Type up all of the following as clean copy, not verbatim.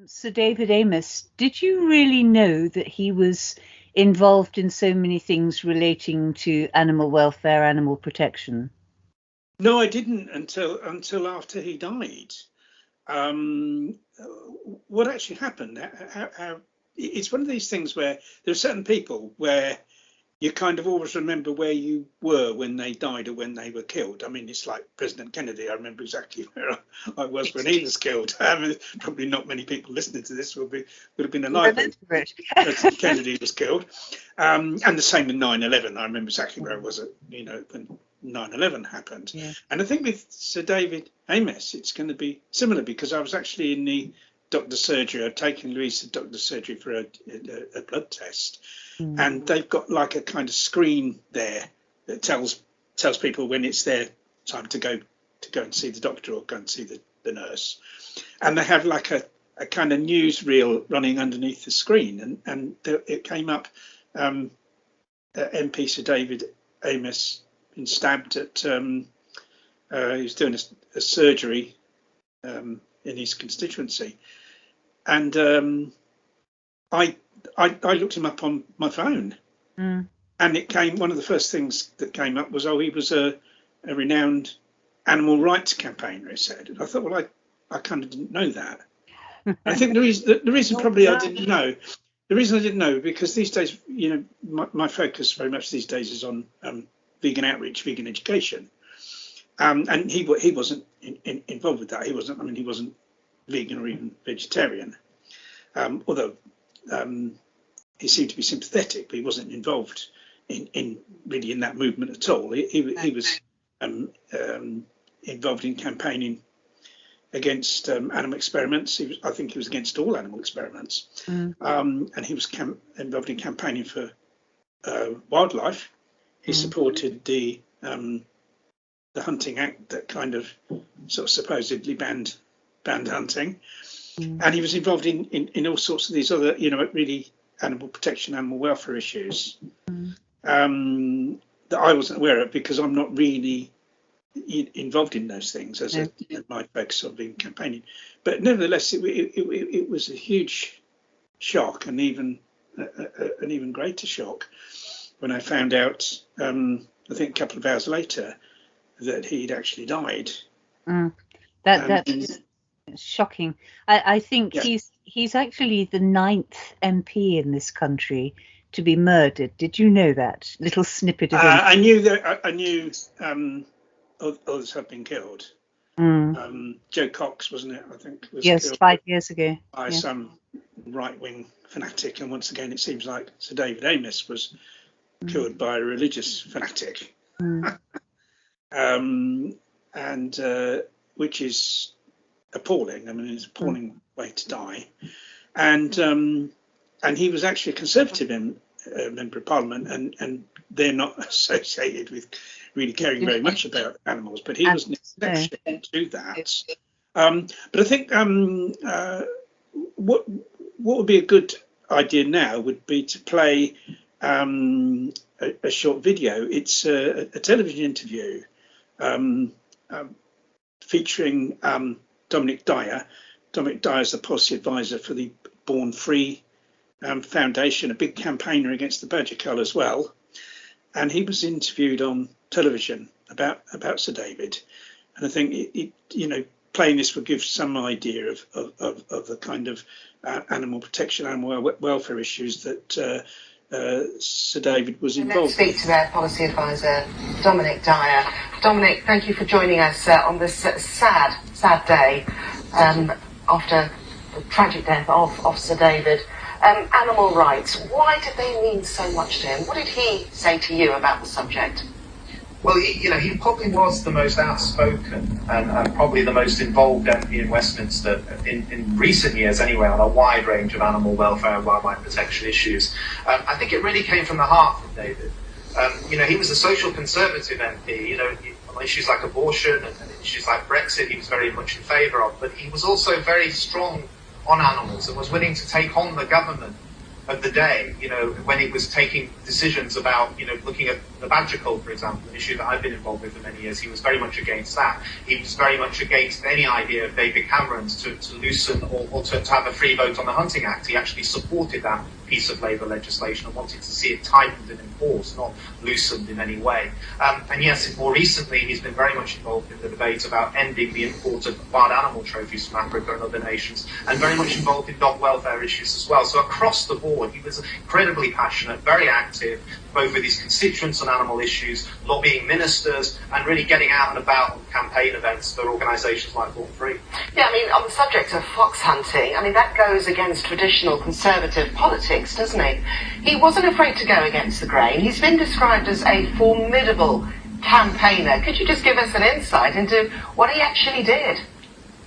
Sir David Amess, did you really know that he was involved in so many things relating to animal welfare, animal protection? No, I didn't until after he died. Um, what actually happened? How it's one of these things where there are certain people where you kind of always remember where you were when they died or when they were killed. I mean, it's like President Kennedy. I remember exactly where I was when he was killed. Probably not many people listening to this would have been alive when President Kennedy was killed. And the same with 9/11. I remember exactly where I was at, when 9/11 happened. Yeah. And I think with Sir David Amess, it's going to be similar because I was actually in the doctor's surgery. I'd taken Louise to doctor's surgery for a blood test. And they've got like a kind of screen there that tells people when it's their time to go and see the doctor or go and see the nurse. And they have like a kind of newsreel running underneath the screen. And it came up, MP Sir David Amess been stabbed at, he was doing a surgery in his constituency. And I looked him up on my phone, and it came. One of the first things that came up was, he was a renowned animal rights campaigner. It said, and I thought, well, I kind of didn't know that. I think the reason probably I didn't know. The reason I didn't know because these days, my focus very much these days is on vegan outreach, vegan education, and he wasn't involved with that. He wasn't. I mean, he wasn't vegan or even vegetarian, although. He seemed to be sympathetic, but he wasn't involved in that movement at all. He was involved in campaigning against animal experiments. I think he was against all animal experiments, and he was involved in campaigning for wildlife. He supported the Hunting Act that kind of sort of supposedly banned hunting. And he was involved in all sorts of these other, really animal protection, animal welfare issues that I wasn't aware of because I'm not really involved in those things as my focus on being campaigning. But nevertheless, it was a huge shock, and even an even greater shock when I found out, I think a couple of hours later, that he'd actually died. That's shocking. I think he's actually the 9th MP in this country to be murdered. Did you know that little snippet of I knew that. I knew others have been killed. Joe Cox, wasn't it? I think was killed 5 years ago by some right-wing fanatic, and once again, it seems like Sir David Amess was killed by a religious fanatic, and which is appalling. I mean, it's an appalling way to die. And he was actually a Conservative member of Parliament, and they're not associated with really caring very much about animals, but he was an exception to that. But I think what would be a good idea now would be to play a short video. It's a television interview featuring Dominic Dyer. Dominic Dyer is the policy advisor for the Born Free Foundation, a big campaigner against the badger cull as well. And he was interviewed on television about Sir David. And I think playing this will give some idea of the kind of animal protection, animal welfare issues that Sir David was involved in. Let's speak to their policy advisor, Dominic Dyer. Dominic, thank you for joining us on this sad day after the tragic death of Sir David. Animal rights, why did they mean so much to him? What did he say to you about the subject? Well, he probably was the most outspoken and probably the most involved MP in Westminster in recent years anyway on a wide range of animal welfare and wildlife protection issues. I think it really came from the heart from David. He was a social conservative MP, on issues like abortion and issues like Brexit he was very much in favour of, but he was also very strong on animals and was willing to take on the government of the day, when it was taking decisions about, looking at the badger cull, for example, an issue that I've been involved with for many years, he was very much against that. He was very much against any idea of David Cameron's to loosen or to have a free vote on the Hunting Act. He actually supported that piece of Labour legislation and wanted to see it tightened and enforced, not loosened in any way. And yes, more recently, he's been very much involved in the debate about ending the import of wild animal trophies from Africa and other nations, and very much involved in dog welfare issues as well. So across the board, he was incredibly passionate, very active, both with his constituents on animal issues, lobbying ministers, and really getting out and about on campaign events for organisations like Born Free. Yeah, I mean, on the subject of fox hunting, I mean, that goes against traditional conservative politics, doesn't it? He wasn't afraid to go against the grain. He's been described as a formidable campaigner. Could you just give us an insight into what he actually did?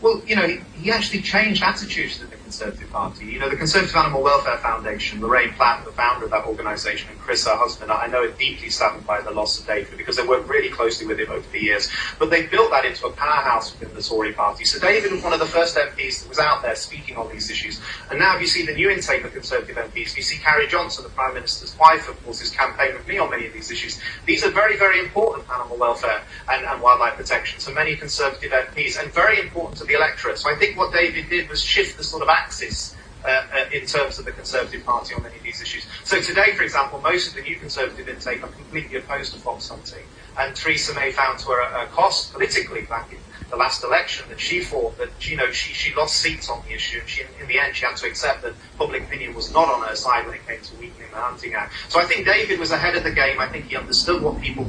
Well, he actually changed attitudes to the Conservative Party. The Conservative Animal Welfare Foundation, Lorraine Platt, the founder of that organisation, and Chris, her husband, I know, are deeply saddened by the loss of David because they worked really closely with him over the years. But they built that into a powerhouse within the Tory party. So David was one of the first MPs that was out there speaking on these issues. And now if you see the new intake of Conservative MPs, you see Carrie Johnson, the Prime Minister's wife, of course, is campaigning with me on many of these issues. These are very, very important animal welfare and wildlife protection to many Conservative MPs, and very important to the electorate. So I think what David did was shift the sort of axis in terms of the Conservative Party on many of these issues. So today, for example, most of the new Conservative intake are completely opposed to fox hunting. And Theresa May found to her cost politically back in the last election that she fought that she lost seats on the issue, and in the end she had to accept that public opinion was not on her side when it came to weakening the Hunting Act. So I think David was ahead of the game. I think he understood what people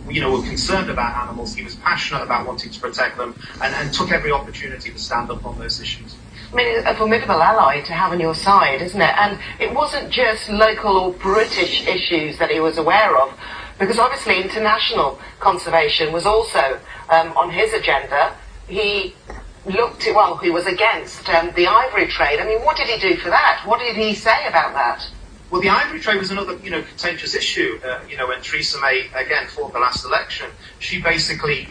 were concerned about animals. He was passionate about wanting to protect them, and took every opportunity to stand up on those issues. I mean, a formidable ally to have on your side, isn't it? And it wasn't just local or British issues that he was aware of, because obviously international conservation was also on his agenda. He he was against the ivory trade. I mean, what did he do for that? What did he say about that? Well, the ivory trade was another, contentious issue. When Theresa May, again, fought the last election, she basically,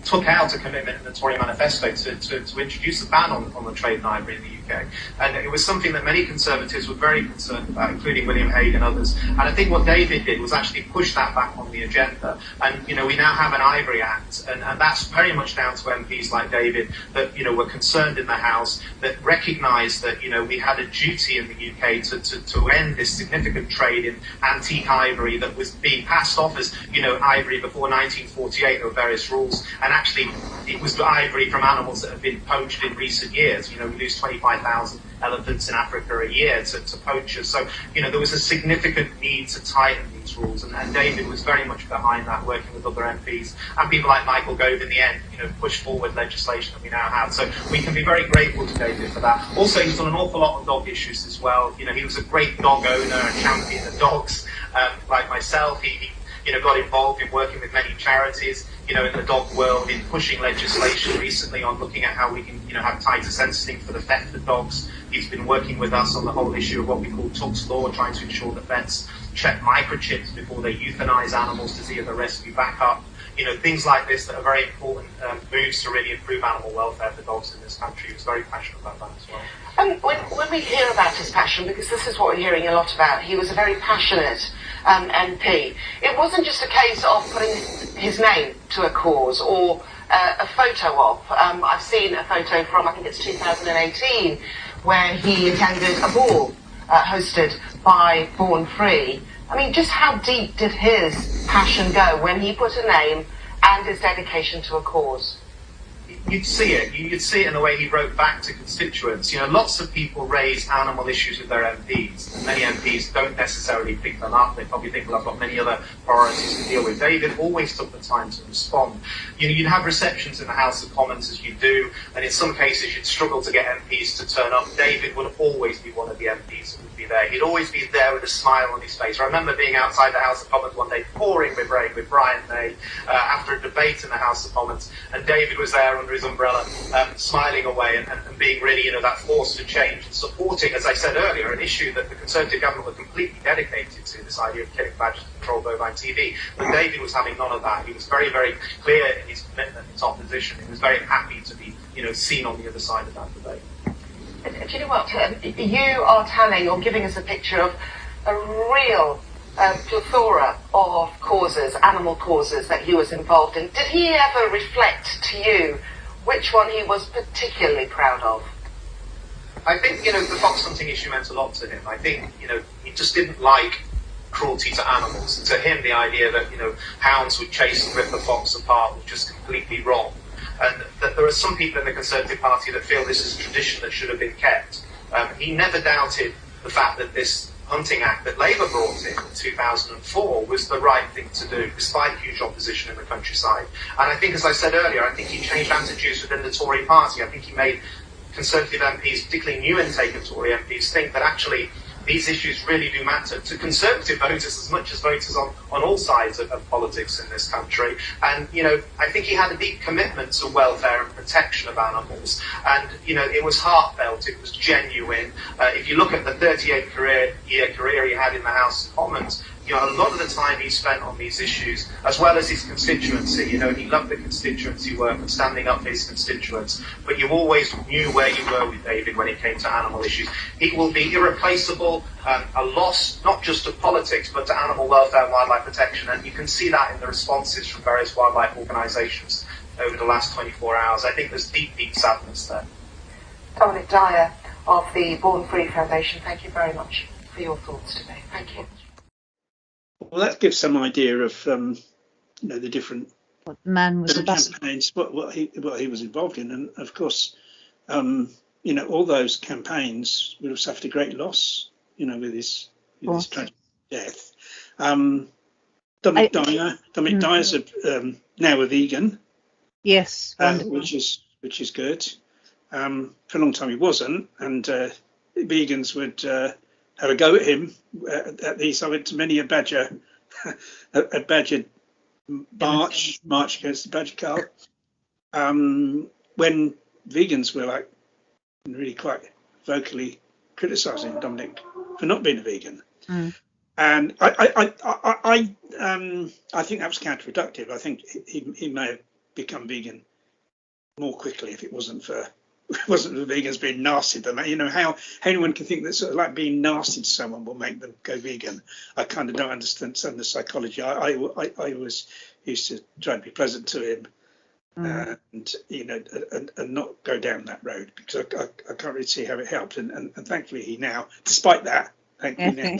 took out a commitment in the Tory manifesto to introduce a ban on the trade in ivory in the UK. And it was something that many Conservatives were very concerned about, including William Hague and others. And I think what David did was actually push that back on the agenda. And, we now have an Ivory Act, and that's very much down to MPs like David that, were concerned in the House, that recognised that, we had a duty in the UK to end this significant trade in antique ivory that was being passed off as, ivory before 1948. There were various rules. And actually, it was ivory from animals that have been poached in recent years. We lose 25,000 elephants in Africa a year to poachers. So, there was a significant need to tighten these rules. And David was very much behind that, working with other MPs. And people like Michael Gove, in the end, pushed forward legislation that we now have. So we can be very grateful to David for that. Also, he's done an awful lot on dog issues as well. He was a great dog owner and champion of dogs. Like myself, he got involved in working with many charities, in the dog world, in pushing legislation recently on looking at how we can, have tighter sentencing for the theft of dogs. He's been working with us on the whole issue of what we call Tuck's Law, trying to ensure that vets check microchips before they euthanize animals to see if they rescue backup. Things like this that are very important moves to really improve animal welfare for dogs in this country. He was very passionate about that as well. When we hear about his passion, because this is what we're hearing a lot about, he was a very passionate MP. It wasn't just a case of putting his name to a cause or a photo of. I've seen a photo from, I think it's 2018, where he attended a ball hosted by Born Free. I mean, just how deep did his passion go when he put a name and his dedication to a cause? You'd see it. You'd see it in the way he wrote back to constituents. Lots of people raise animal issues with their MPs. Many MPs don't necessarily pick them up. They probably think, well, I've got many other priorities to deal with. David always took the time to respond. You'd have receptions in the House of Commons, as you do, and in some cases you'd struggle to get MPs to turn up. David would always be one of the MPs who would be there. He'd always be there with a smile on his face. I remember being outside the House of Commons one day, pouring with rain, with Brian May, after a debate in the House of Commons, and David was there under his umbrella, smiling away and being really, that force for change and supporting, as I said earlier, an issue that the Conservative government were completely dedicated to, this idea of killing badgers to control bovine TB. But David was having none of that. He was very, very clear in his commitment, his opposition. He was very happy to be, seen on the other side of that debate. Do you know what? You are telling or giving us a picture of a real plethora of causes, animal causes that he was involved in. Did he ever reflect to you which one he was particularly proud of? I think, the fox hunting issue meant a lot to him. I think, he just didn't like cruelty to animals. And to him, the idea that, hounds would chase and rip the fox apart was just completely wrong. And that there are some people in the Conservative Party that feel this is a tradition that should have been kept. He never doubted the fact that this Hunting Act that Labour brought in 2004 was the right thing to do, despite huge opposition in the countryside. And I think, as I said earlier, I think he changed attitudes within the Tory party. I think he made Conservative MPs, particularly new intake of Tory MPs, think that actually these issues really do matter to Conservative voters as much as voters on all sides of politics in this country. And, I think he had a deep commitment to welfare and protection of animals. And, it was heartfelt, it was genuine. If you look at the 38-year career he had in the House of Commons, a lot of the time he spent on these issues, as well as his constituency. He loved the constituency work and standing up for his constituents. But you always knew where you were with David when it came to animal issues. He will be irreplaceable, a loss not just to politics, but to animal welfare and wildlife protection. And you can see that in the responses from various wildlife organisations over the last 24 hours. I think there's deep, deep sadness there. Dominic Dyer of the Born Free Foundation, thank you very much for your thoughts today. Thank you. Well, that gives some idea of the different what the man was about. Campaigns, what he was involved in, and of course, all those campaigns would have suffered a great loss, with his tragic death. Dominic Dyer's now a vegan. Yes, which is good. For a long time he wasn't, and vegans would have a go at him. At least I went to many a Badger march against the Badger Cull. When vegans were really quite vocally criticising Dominic for not being a vegan, and I think that was counterproductive. I think he may have become vegan more quickly if it wasn't for vegans being nasty. But how anyone can think that sort of being nasty to someone will make them go vegan. I kind of don't understand some of the psychology. I was used to try and be pleasant to him, and not go down that road, because I can't really see how it helped. And thankfully he now, despite that,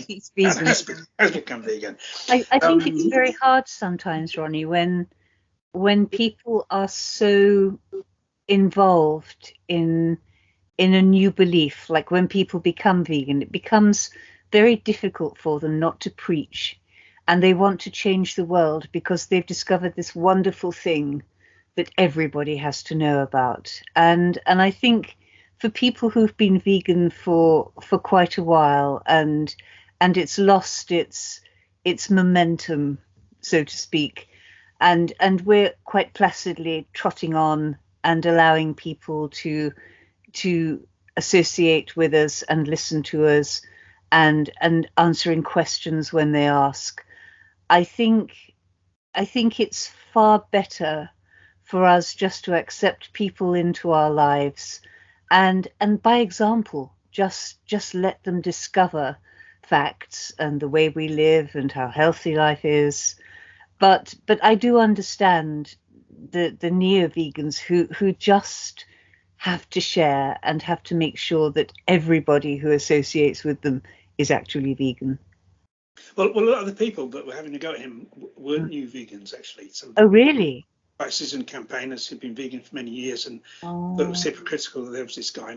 he's vegan. has become vegan. I think it's very hard sometimes, Ronnie, when people are so involved in a new belief, like when people become vegan, it becomes very difficult for them not to preach, and they want to change the world because they've discovered this wonderful thing that everybody has to know about. And I think for people who've been vegan for quite a while, and it's lost its momentum, so to speak, and we're quite placidly trotting on and allowing people to associate with us and listen to us and answering questions when they ask. I think it's far better for us just to accept people into our lives and by example just let them discover facts and the way we live and how healthy life is. But I do understand the neo-vegans who just have to share and have to make sure that everybody who associates with them is actually vegan. Well, a lot of the people that were having a go at him weren't new vegans, actually. Oh, really? Practitioners and campaigners who've been vegan for many years, and that was hypocritical that there was this guy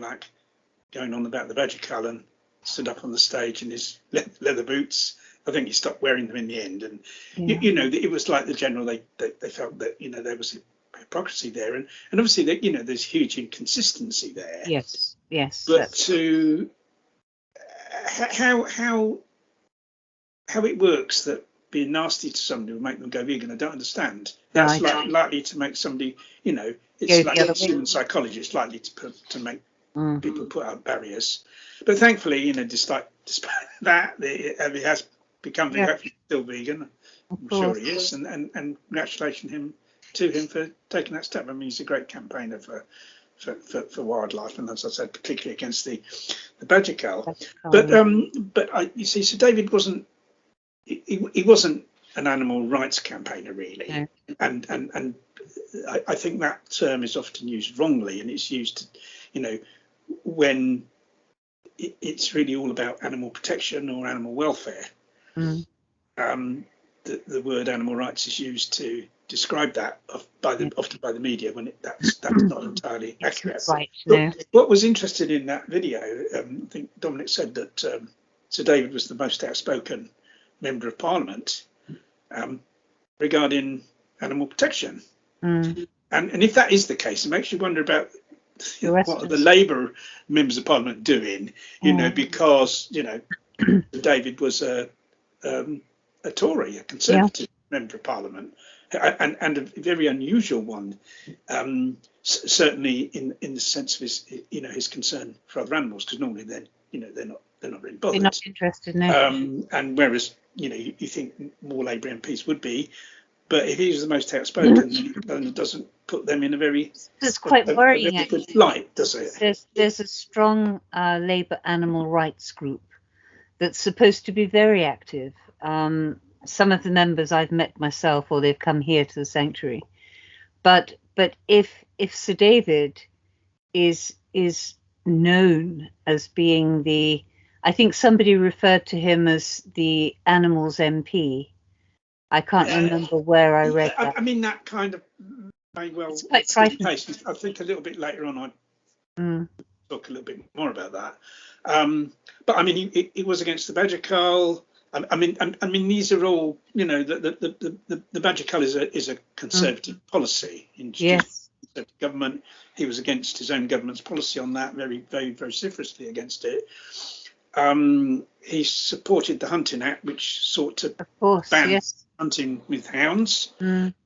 going on about the Badger Cull and stood up on the stage in his leather boots. I think he stopped wearing them in the end, and it was like the general. They felt that there was hypocrisy there, and obviously that there's huge inconsistency there. Yes. But to how it works that being nasty to somebody will make them go vegan, I don't understand. That's likely to make somebody, it's like human psychology. It's likely to make people put out barriers. But thankfully, despite that, he has become still vegan. I'm sure he is, and congratulations to him for taking that step. I mean, he's a great campaigner for wildlife, and as I said, particularly against the Badger Cull. But you see, Sir David wasn't he wasn't an animal rights campaigner really, No. and I think that term is often used wrongly, and it's used, when it's really all about animal protection or animal welfare. The word animal rights is used to describe that often by the media when that's not entirely accurate. Right. No. What was interesting in that video, I think Dominic said that Sir David was the most outspoken member of Parliament regarding animal protection. And if that is the case, it makes you wonder about what are the Labour members of Parliament doing, because David was a Tory, a Conservative member of Parliament, and a very unusual one, certainly in the sense of his concern for other animals, because normally they're not really bothered. They're not interested, no. And whereas you think more Labour MPs would be, but if he's the most outspoken, then it doesn't put them in a very worrying, good light, does it? There's a strong Labour animal rights group that's supposed to be very active. Some of the members I've met myself, or they've come here to the sanctuary. But if Sir David is known as being I think somebody referred to him as the animals MP. I can't remember where I read that. I mean, that kind of may well. It's quite frightening. I think a little bit later on I'll talk a little bit more about that. But I mean, he was against the badger cull. I mean, these are all, the badger cull is a Conservative policy in Conservative government. He was against his own government's policy on that, very, very vociferously against it. He supported the Hunting Act, which sought to ban hunting with hounds.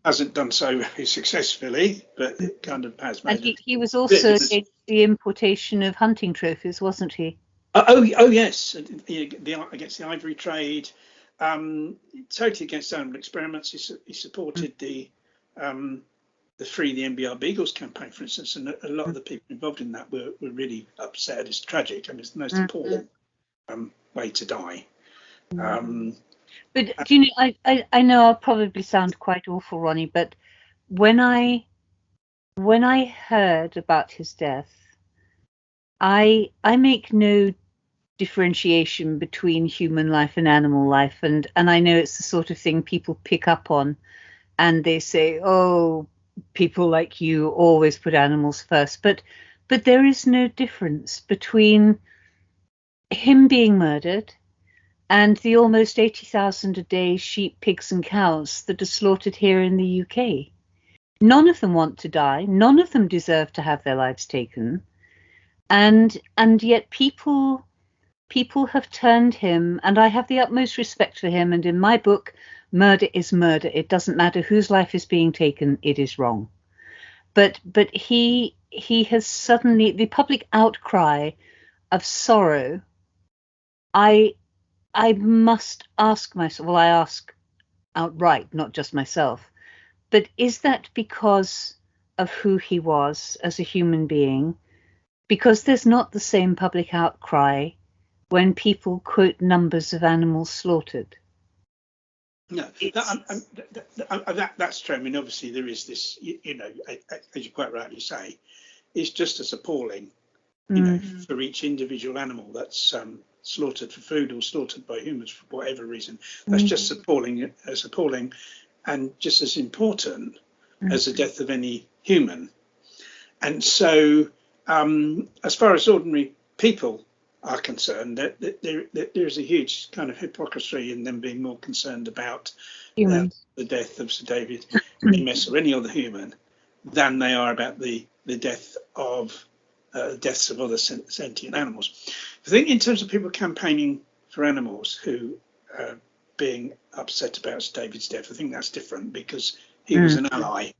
Hasn't done so very successly, but it kind of has made. And he was also against the importation of hunting trophies, wasn't he? Oh yes, against the ivory trade, totally against animal experiments. He supported the Free the NBR Beagles campaign, for instance, and a lot of the people involved in that were really upset. It's tragic. I mean, it's the most important way to die. But do you know, I know I'll probably sound quite awful, Ronnie, but when I heard about his death, I make no differentiation between human life and animal life, and I know it's the sort of thing people pick up on, and they say, oh, people like you always put animals first, but there is no difference between him being murdered and the almost 80,000 a day sheep, pigs and cows that are slaughtered here in the UK. None of them want to die. None of them deserve to have their lives taken. And yet people have turned him, and I have the utmost respect for him. And in my book, murder is murder. It doesn't matter whose life is being taken. It is wrong. But he has suddenly, the public outcry of sorrow, I must ask myself, well, I ask outright, not just myself, but is that because of who he was as a human being? Because there's not the same public outcry when people quote numbers of animals slaughtered. No, that's true. I mean, obviously there is this, as you quite rightly say, it's just as appalling, for each individual animal that's slaughtered for food or slaughtered by humans for whatever reason. That's just appalling, and just as important as the death of any human. And so, as far as ordinary people are concerned, there's a huge kind of hypocrisy in them being more concerned about the death of Sir David Amess or any other human than they are about the deaths of other sentient animals. I think in terms of people campaigning for animals who are being upset about Sir David's death, I think that's different because he was an ally.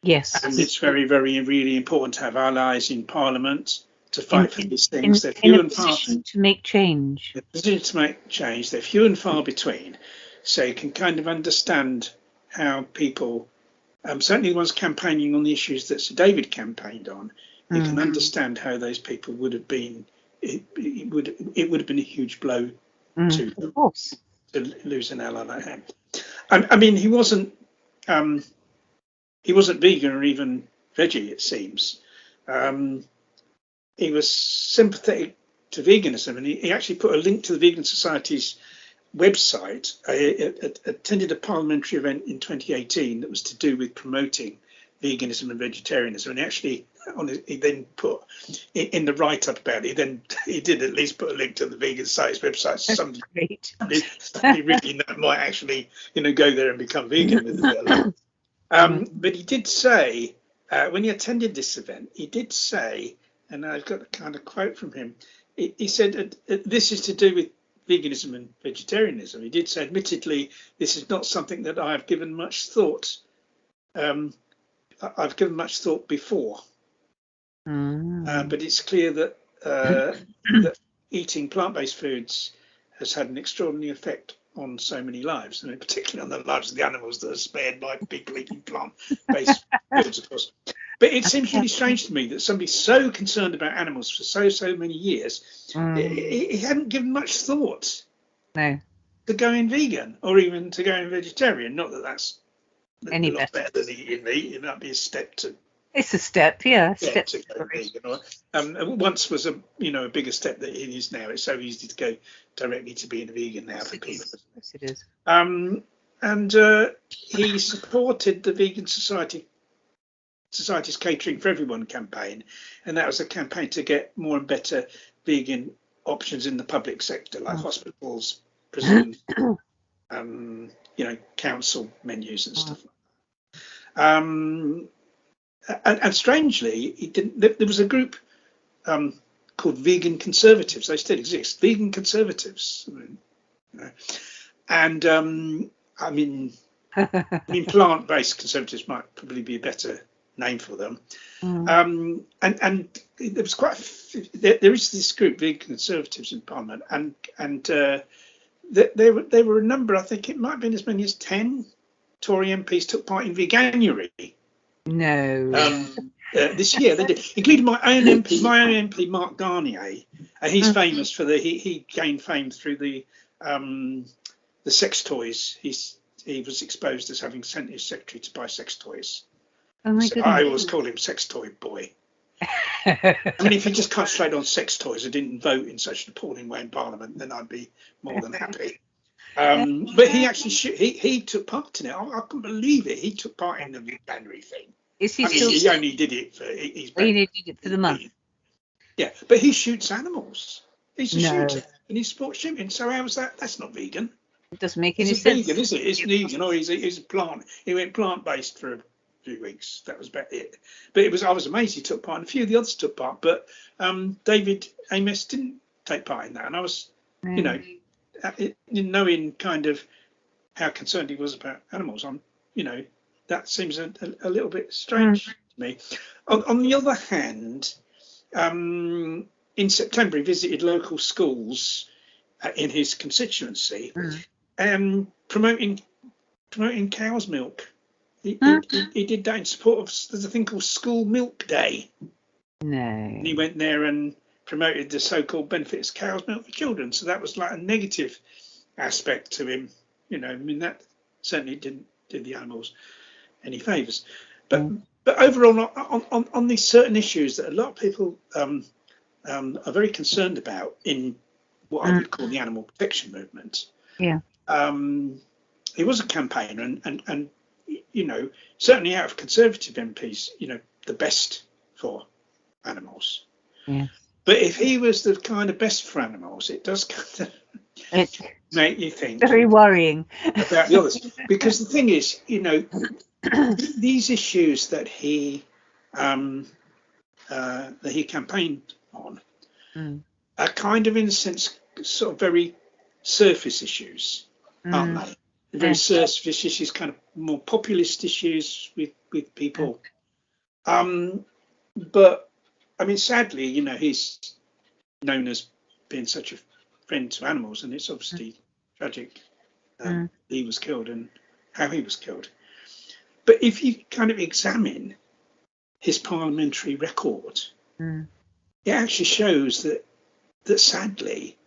Yes. And it's very, very, really important to have allies in Parliament to fight for these things. They're few and far to make change. They're few and far between. So you can kind of understand how people, certainly the ones campaigning on the issues that Sir David campaigned on, you can understand how those people would have been. It would have been a huge blow to them. Of course. to lose an ally like that. I mean, he wasn't vegan or even veggie, it seems. He was sympathetic to veganism, and he actually put a link to the Vegan Society's website. I attended a parliamentary event in 2018 that was to do with promoting veganism and vegetarianism, and he then put in the write-up about it, he did at least put a link to the Vegan Society's website, so somebody reading that might actually go there and become vegan with a bit of luck. But he did say, when he attended this event, he did say, and I've got a kind of quote from him, he said, this is to do with veganism and vegetarianism. He did say, admittedly, this is not something that I've given much thought. I've given much thought before. But it's clear that that eating plant-based foods has had an extraordinary effect on so many lives, and particularly on the lives of the animals that are spared by people eating plant-based foods, of course. But it seems really strange to me that somebody so concerned about animals for so many years, he hadn't given much thought to going vegan or even to going vegetarian. Not that that's any lot better than eating meat. It might be a step to. It's a step, yeah. Step to go vegan. Once was a bigger step than it is now. It's so easy to go directly to being a vegan now for people. Yes, it is. And he supported the Vegan Society's Catering for Everyone campaign, and that was a campaign to get more and better vegan options in the public sector, like hospitals, prisons, council menus and stuff like that. And strangely, he didn't. There was a group called Vegan Conservatives. They still exist. Vegan Conservatives, and I mean, plant-based conservatives might probably be a better name for them. And there was there is this group, Vegan Conservatives, in Parliament, and there were a number. I think it might have been as many as 10 Tory MPs took part in Veganuary. No. This year they did, including my own MP, Mark Garnier. He's famous for he gained fame through the sex toys. He was exposed as having sent his secretary to buy sex toys. Oh my goodness. I always call him Sex Toy Boy. I mean, if he just concentrated on sex toys and didn't vote in such an appalling way in Parliament, then I'd be more than happy. But he actually he took part in it. I couldn't believe it. He took part in the Veganuary thing. He only did it for the month. Yeah, but he shoots animals. He's a shooter and he supports shooting. So how is that? That's not vegan. It doesn't make any sense. Vegan, is it? It's vegan. Or he's a plant. He went plant-based for a few weeks. That was about it. But I was amazed he took part, and a few of the others took part. But David Amess didn't take part in that, and I was, knowing kind of how concerned he was about animals. That seems a little bit strange to me. On the other hand, in September he visited local schools in his constituency, promoting cow's milk. He did that in support of, there's a thing called School Milk Day. No. And he went there and promoted the so-called benefits of cow's milk for children. So that was like a negative aspect to him. That certainly didn't do the animals any favours. But overall, on these certain issues that a lot of people are very concerned about in what I would call the animal protection movement. Yeah. He was a campaigner and certainly out of Conservative MPs, the best for animals. Yeah. But if he was the kind of best for animals, it does kind of make you think. Very worrying about the others. Because the thing is, these issues that he campaigned on are kind of, in a sense, sort of very surface issues, aren't they? Very surface issues, kind of more populist issues with people. But I mean, sadly, he's known as being such a friend to animals, and it's obviously tragic he was killed and how he was killed. But if you kind of examine his parliamentary record, it actually shows that sadly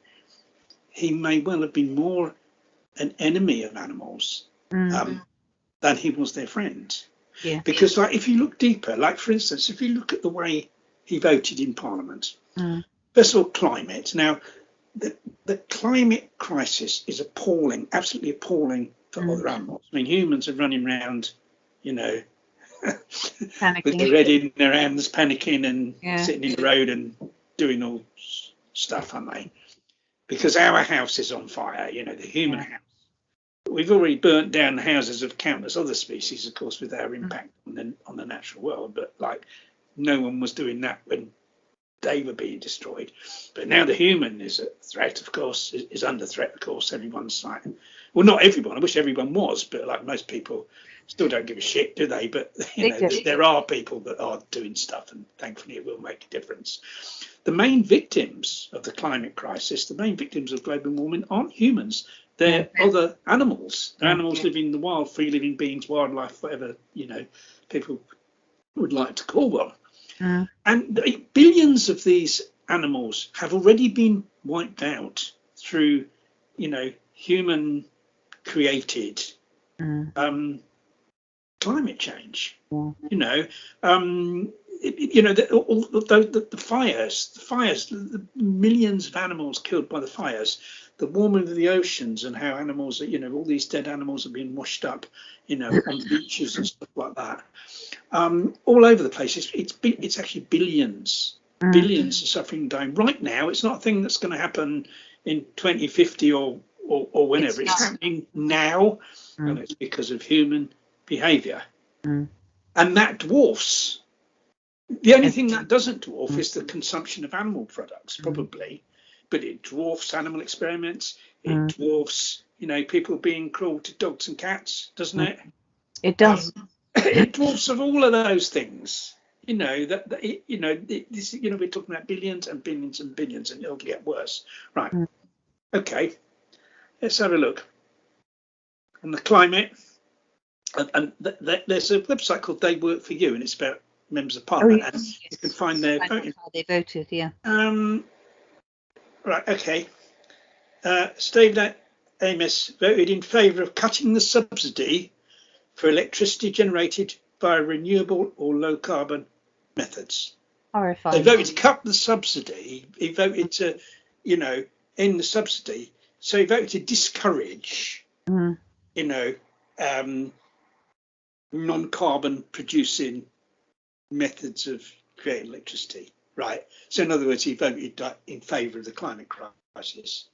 he may well have been more an enemy of animals than he was their friend. Yeah. Because, like, if you look deeper, like, for instance, if you look at the way he voted in Parliament, first of all, climate. Now, the climate crisis is appalling, absolutely appalling for other animals. I mean, humans are running around, you know, with their head in their hands, panicking and sitting in the road and doing all stuff, aren't they? Because our house is on fire, you know, the human house. We've already burnt down the houses of countless other species, of course, with our impact on the natural world. But, like, no one was doing that when they were being destroyed. But now the human is a threat, of course, is under threat, of course. Everyone's like, well, not everyone. I wish everyone was, but, like, most people still don't give a shit, do they? But, you know, there are people that are doing stuff, and thankfully it will make a difference. The main victims of the climate crisis, the main victims of global warming aren't humans. They're other animals. They're animals living in the wild, free living beings, wildlife, whatever, you know, people would like to call them. And billions of these animals have already been wiped out through, you know, human created climate change. You know, you know, the fires, the millions of animals killed by the fires, the warming of the oceans, and how animals, you know, all these dead animals are being washed up, you know, on beaches and stuff like that, all over the place. It's actually billions are suffering and dying right now. It's not a thing that's going to happen in 2050 or whenever. It's happening now, and it's because of human behaviour, and that dwarfs. The only thing that doesn't dwarf is the consumption of animal products, probably, but it dwarfs animal experiments. It dwarfs, you know, people being cruel to dogs and cats, doesn't it? It does. It dwarfs of all of those things. You know you know, this. You know, we're talking about billions and billions and billions, and it'll get worse. Right? Okay. Let's have a look on the climate. And there's a website called They Work For You, and it's about members of Parliament, and you can find their voting. How they voted, Right, okay. Sir David Amess voted in favour of cutting the subsidy for electricity generated by renewable or low carbon methods. Horrifying. They voted to cut the subsidy. He voted to, you know, end the subsidy. So he voted to discourage, you know, non-carbon producing methods of creating electricity, right? So in other words, he voted in favour of the climate crisis.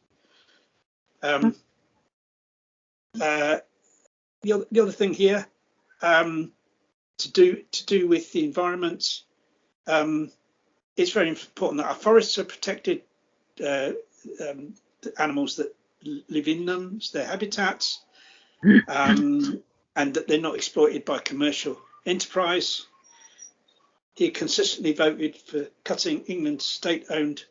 The other thing here, to do with the environment, it's very important that our forests are protected, the animals that live in them, their habitats, and that they're not exploited by commercial enterprise. He consistently voted for cutting England's state-owned,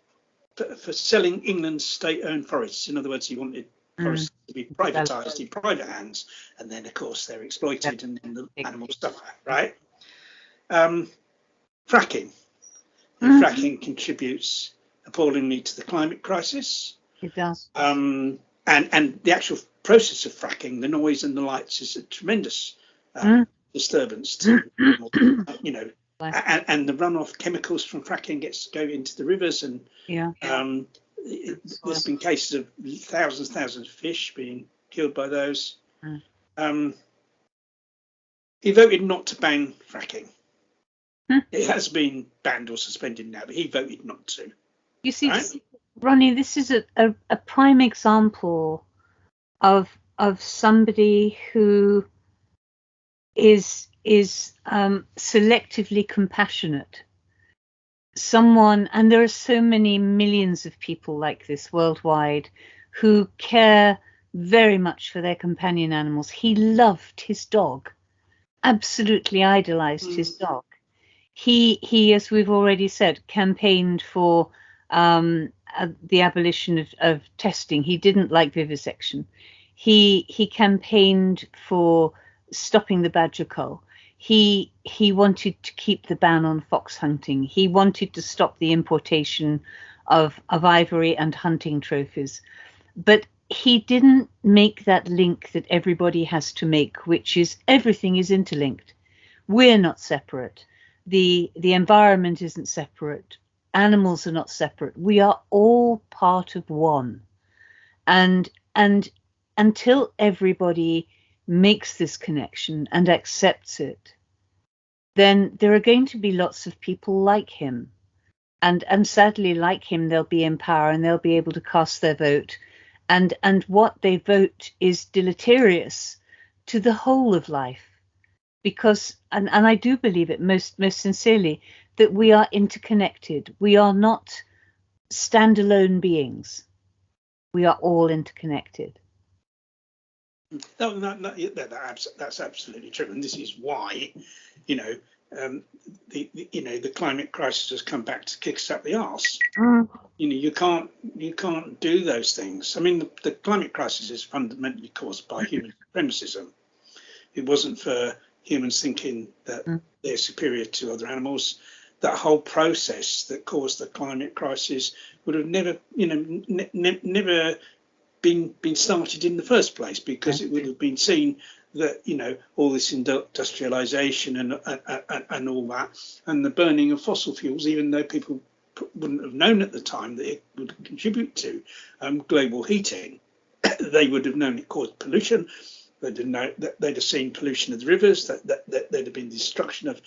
for selling England's state-owned forests. In other words, he wanted forests to be privatised in private hands, and then, of course, they're exploited and then the animals suffer, right? Fracking. Fracking contributes appallingly to the climate crisis. It does. And the actual process of fracking, the noise and the lights, is a tremendous disturbance to, you know, and the runoff chemicals from fracking go into the rivers, and there's been cases of thousands of fish being killed by those. He voted not to ban fracking. It has been banned or suspended now, but he voted not to. You see, right? Ronnie, this is a prime example of somebody who is selectively compassionate. Someone, and there are so many millions of people like this worldwide who care very much for their companion animals. He loved his dog, absolutely idolized his dog. He, as we've already said, campaigned for the abolition of testing. He didn't like vivisection. He campaigned for stopping the badger cull. He wanted to keep the ban on fox hunting. He wanted to stop the importation of ivory and hunting trophies. But he didn't make that link that everybody has to make, which is everything is interlinked. We're not separate. The environment isn't separate. Animals are not separate. We are all part of one. And until everybody makes this connection and accepts it, then there are going to be lots of people like him. And sadly, like him, they'll be in power and they'll be able to cast their vote. And what they vote is deleterious to the whole of life. Because, and I do believe it most sincerely, that we are interconnected. We are not standalone beings. We are all interconnected. That's absolutely true, and this is why, the climate crisis has come back to kick us up the arse. You can't do those things. I mean, the climate crisis is fundamentally caused by human supremacism. It wasn't for humans thinking that they're superior to other animals. That whole process that caused the climate crisis would have never, never been started in the first place, because it would have been seen that all this industrialization and all that, and the burning of fossil fuels, even though people wouldn't have known at the time that it would contribute to global heating, they would have known it caused pollution. They'd have known that they'd have seen pollution of the rivers, that there'd have been destruction of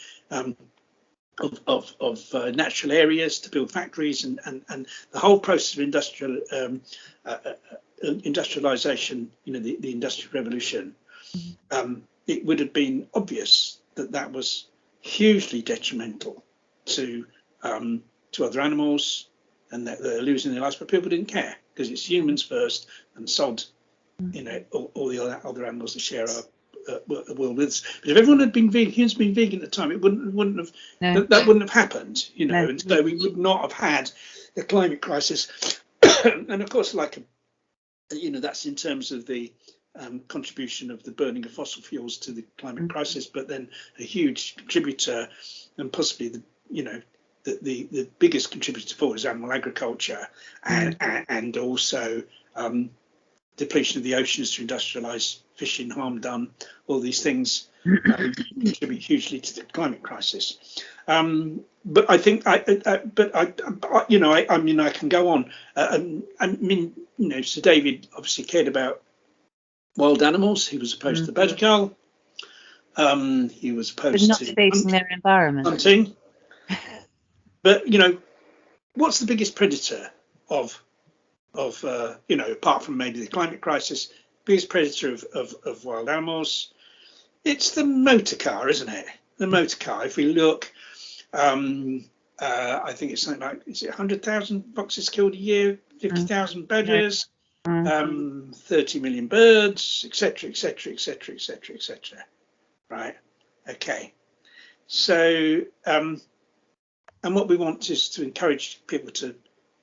natural areas to build factories, and the whole process of industrialization, the industrial revolution. It would have been obvious that was hugely detrimental to other animals, and that they're losing their lives, but people didn't care because it's humans first and sod, all the other animals that share our world with us. But if everyone had been vegan, humans been vegan at the time, it wouldn't have that wouldn't have happened, and so we would not have had the climate crisis. And of course, that's in terms of the contribution of the burning of fossil fuels to the climate crisis, but then a huge contributor, and possibly the biggest contributor for, is animal agriculture, and also depletion of the oceans to industrialise fishing, harm done, all these things contribute hugely to the climate crisis. But I think I can go on. Sir David obviously cared about wild animals. He was opposed to the badger cull. He was opposed to facing their environment, hunting. But what's the biggest predator of apart from maybe the climate crisis, biggest predator of wild animals? It's the motor car, isn't it? The motor car. If we look, I think it's something like, is it 100,000 foxes killed a year, 50,000 badgers, 30 million birds, etc., etc., etc., etc., etc. Right? Okay. So, and what we want is to encourage people to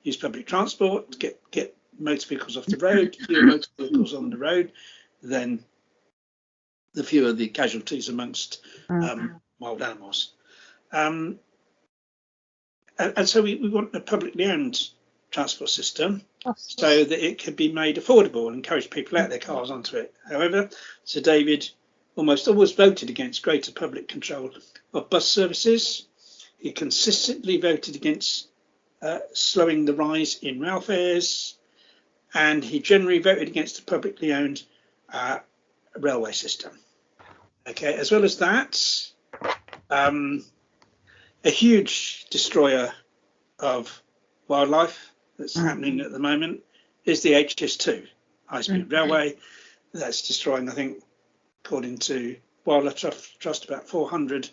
use public transport, get motor vehicles off the road. Fewer motor vehicles on the road, then the fewer the casualties amongst wild animals. And so we want a publicly owned transport system so that it could be made affordable and encourage people out their cars onto it. However, Sir David almost always voted against greater public control of bus services. He consistently voted against slowing the rise in rail fares, and he generally voted against the publicly owned railway system. Okay, as well as that, a huge destroyer of wildlife that's happening at the moment is the HS2 high-speed railway. That's destroying, I think, according to Wildlife Trust, about 400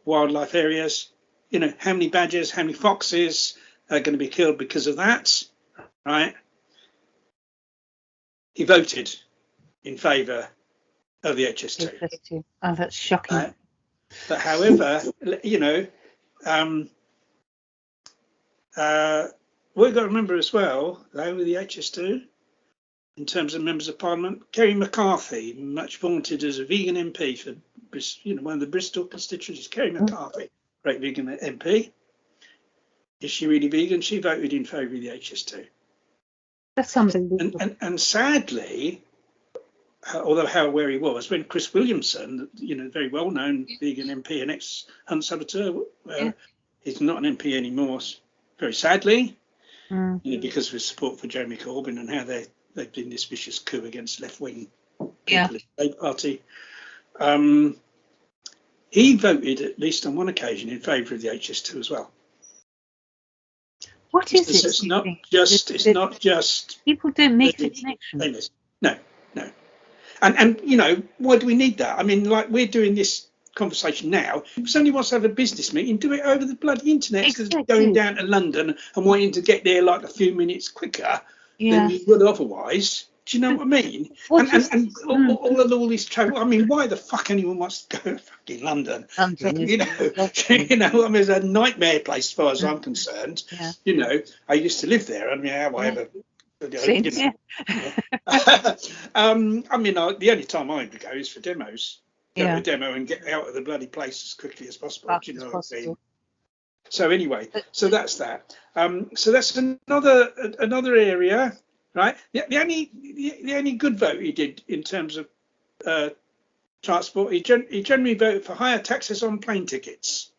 wildlife areas. How many badgers, how many foxes are going to be killed because of that, right? He voted in favour of the HS2. Oh, that's shocking. But however, we've got to remember as well, though, with the HS2, in terms of members of Parliament, Kerry McCarthy, much vaunted as a vegan MP for, one of the Bristol constituencies. Kerry McCarthy, great vegan MP. Is she really vegan? She voted in favour of the HS2. That's unbelievable. And sadly, although how aware he was, when Chris Williamson, very well-known vegan MP and ex-hunt saboteur, he's not an MP anymore, very sadly, because of his support for Jeremy Corbyn and how they've been this vicious coup against left-wing people in the Labour Party. He voted, at least on one occasion, in favour of the HS2 as well. What is it? It's not just people don't make the connection. No. And why do we need that? I mean, like, we're doing this conversation now. If somebody wants to have a business meeting, do it over the bloody internet, instead of going down to London and wanting to get there like a few minutes quicker than you would otherwise. Do you know what I mean? All this travel. I mean, why the fuck anyone wants to go to fucking London? I mean, it's a nightmare place as far as I'm concerned. Yeah. I used to live there. I mean, how I ever. The only time I would go is for demos. Go to a demo and get out of the bloody place as quickly as possible. Do you know what I mean? So anyway, so that's that. So that's another area. Right. The only good vote he did in terms of transport, he generally voted for higher taxes on plane tickets.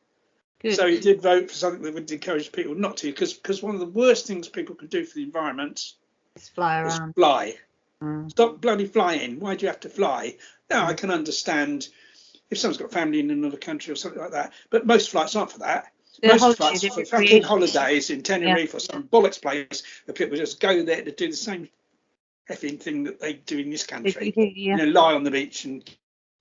Good. So he did vote for something that would encourage people not to, because one of the worst things people can do for the environment is fly around. Stop bloody flying. Why do you have to fly? Now I can understand if someone's got family in another country or something like that, but most flights aren't for that. Most flights for fucking holidays in Tenerife or some bollocks place that people just go there to do the same effing thing that they do in this country. Lie on the beach and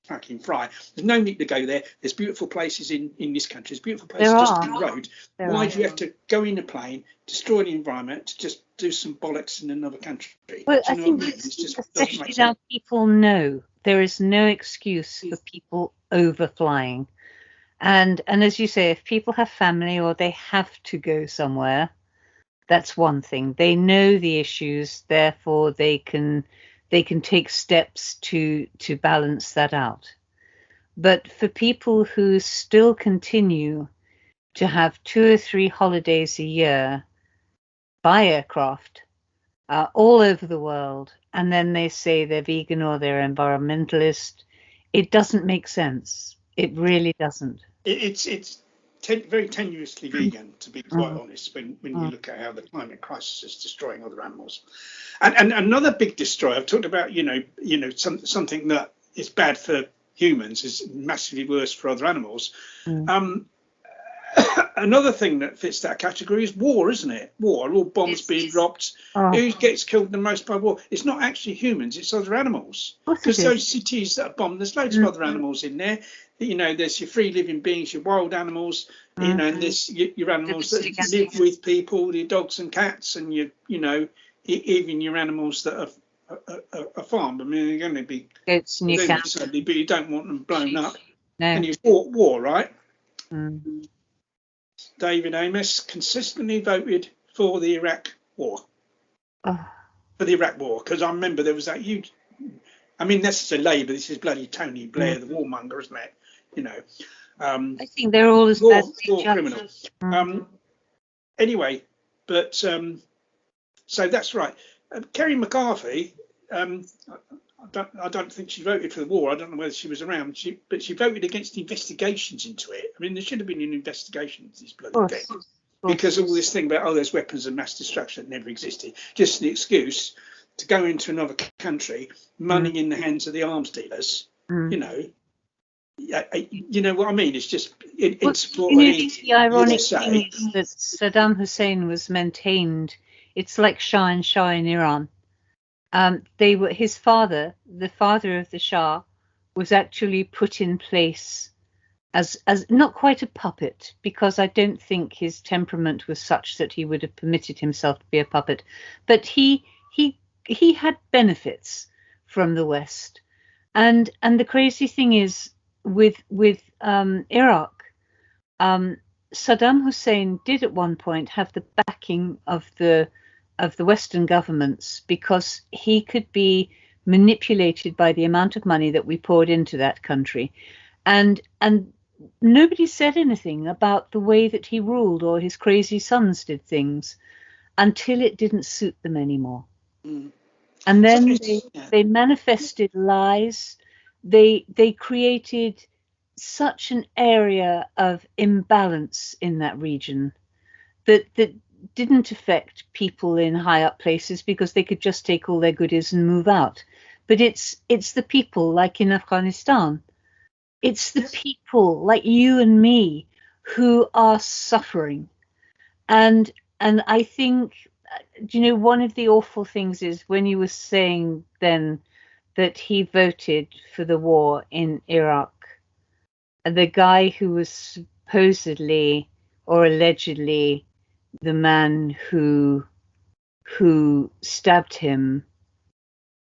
fucking fry. There's no need to go there. There's beautiful places in this country. There's beautiful places just down the road. Why do you have to go in a plane, destroy the environment to just do some bollocks in another country? Well, I think especially now people know there is no excuse for people overflying. And as you say, if people have family or they have to go somewhere, that's one thing. They know the issues, therefore they can take steps to balance that out. But for people who still continue to have 2 or 3 holidays a year by aircraft all over the world, and then they say they're vegan or they're environmentalist, it doesn't make sense. It really doesn't. It's very tenuously vegan, to be quite honest, when you look at how the climate crisis is destroying other animals. And another big destroyer, I've talked about, something that is bad for humans is massively worse for other animals. Another thing that fits that category is war, isn't it? War, all bombs being dropped. Who gets killed the most by war? It's not actually humans, it's other animals. Because those cities that are bombed, there's loads of other animals in there. There's your free living beings, your wild animals, and there's your animals that live with people, your dogs and cats, and even your animals that are farmed. I mean, they're going to be goats in your camp, but you don't want them blown up. No. And you fought war, right? David Amess consistently voted for the Iraq War. For the Iraq War, because I remember there was that huge. I mean, this is a Labour. This is bloody Tony Blair, the warmonger, isn't it? I think they're all as bad as each criminal. Anyway, but so that's right. Kerry McCarthy. I don't think she voted for the war. I don't know whether she was around. But she voted against investigations into it. I mean, there should have been an investigation into this bloody thing, because all this thing about there's weapons of mass destruction that never existed, just an excuse to go into another country, money in the hands of the arms dealers. You know what I mean? It's just it's the ironic thing is that Saddam Hussein was maintained. It's like Shah and Shah in Iran. They were his father, the father of the Shah, was actually put in place as not quite a puppet, because I don't think his temperament was such that he would have permitted himself to be a puppet. But he had benefits from the West, and the crazy thing is with Iraq, Saddam Hussein did at one point have the backing of the Western governments, because he could be manipulated by the amount of money that we poured into that country, and nobody said anything about the way that he ruled or his crazy sons did things until it didn't suit them anymore. And then Yeah. they manifested lies. They created such an area of imbalance in that region that didn't affect people in high up places because they could just take all their goodies and move out. But it's the people, like in Afghanistan. It's the people like you and me who are suffering. And I think, you know, one of the awful things is when you were saying then that he voted for the war in Iraq, the guy who was supposedly or allegedly the man who stabbed him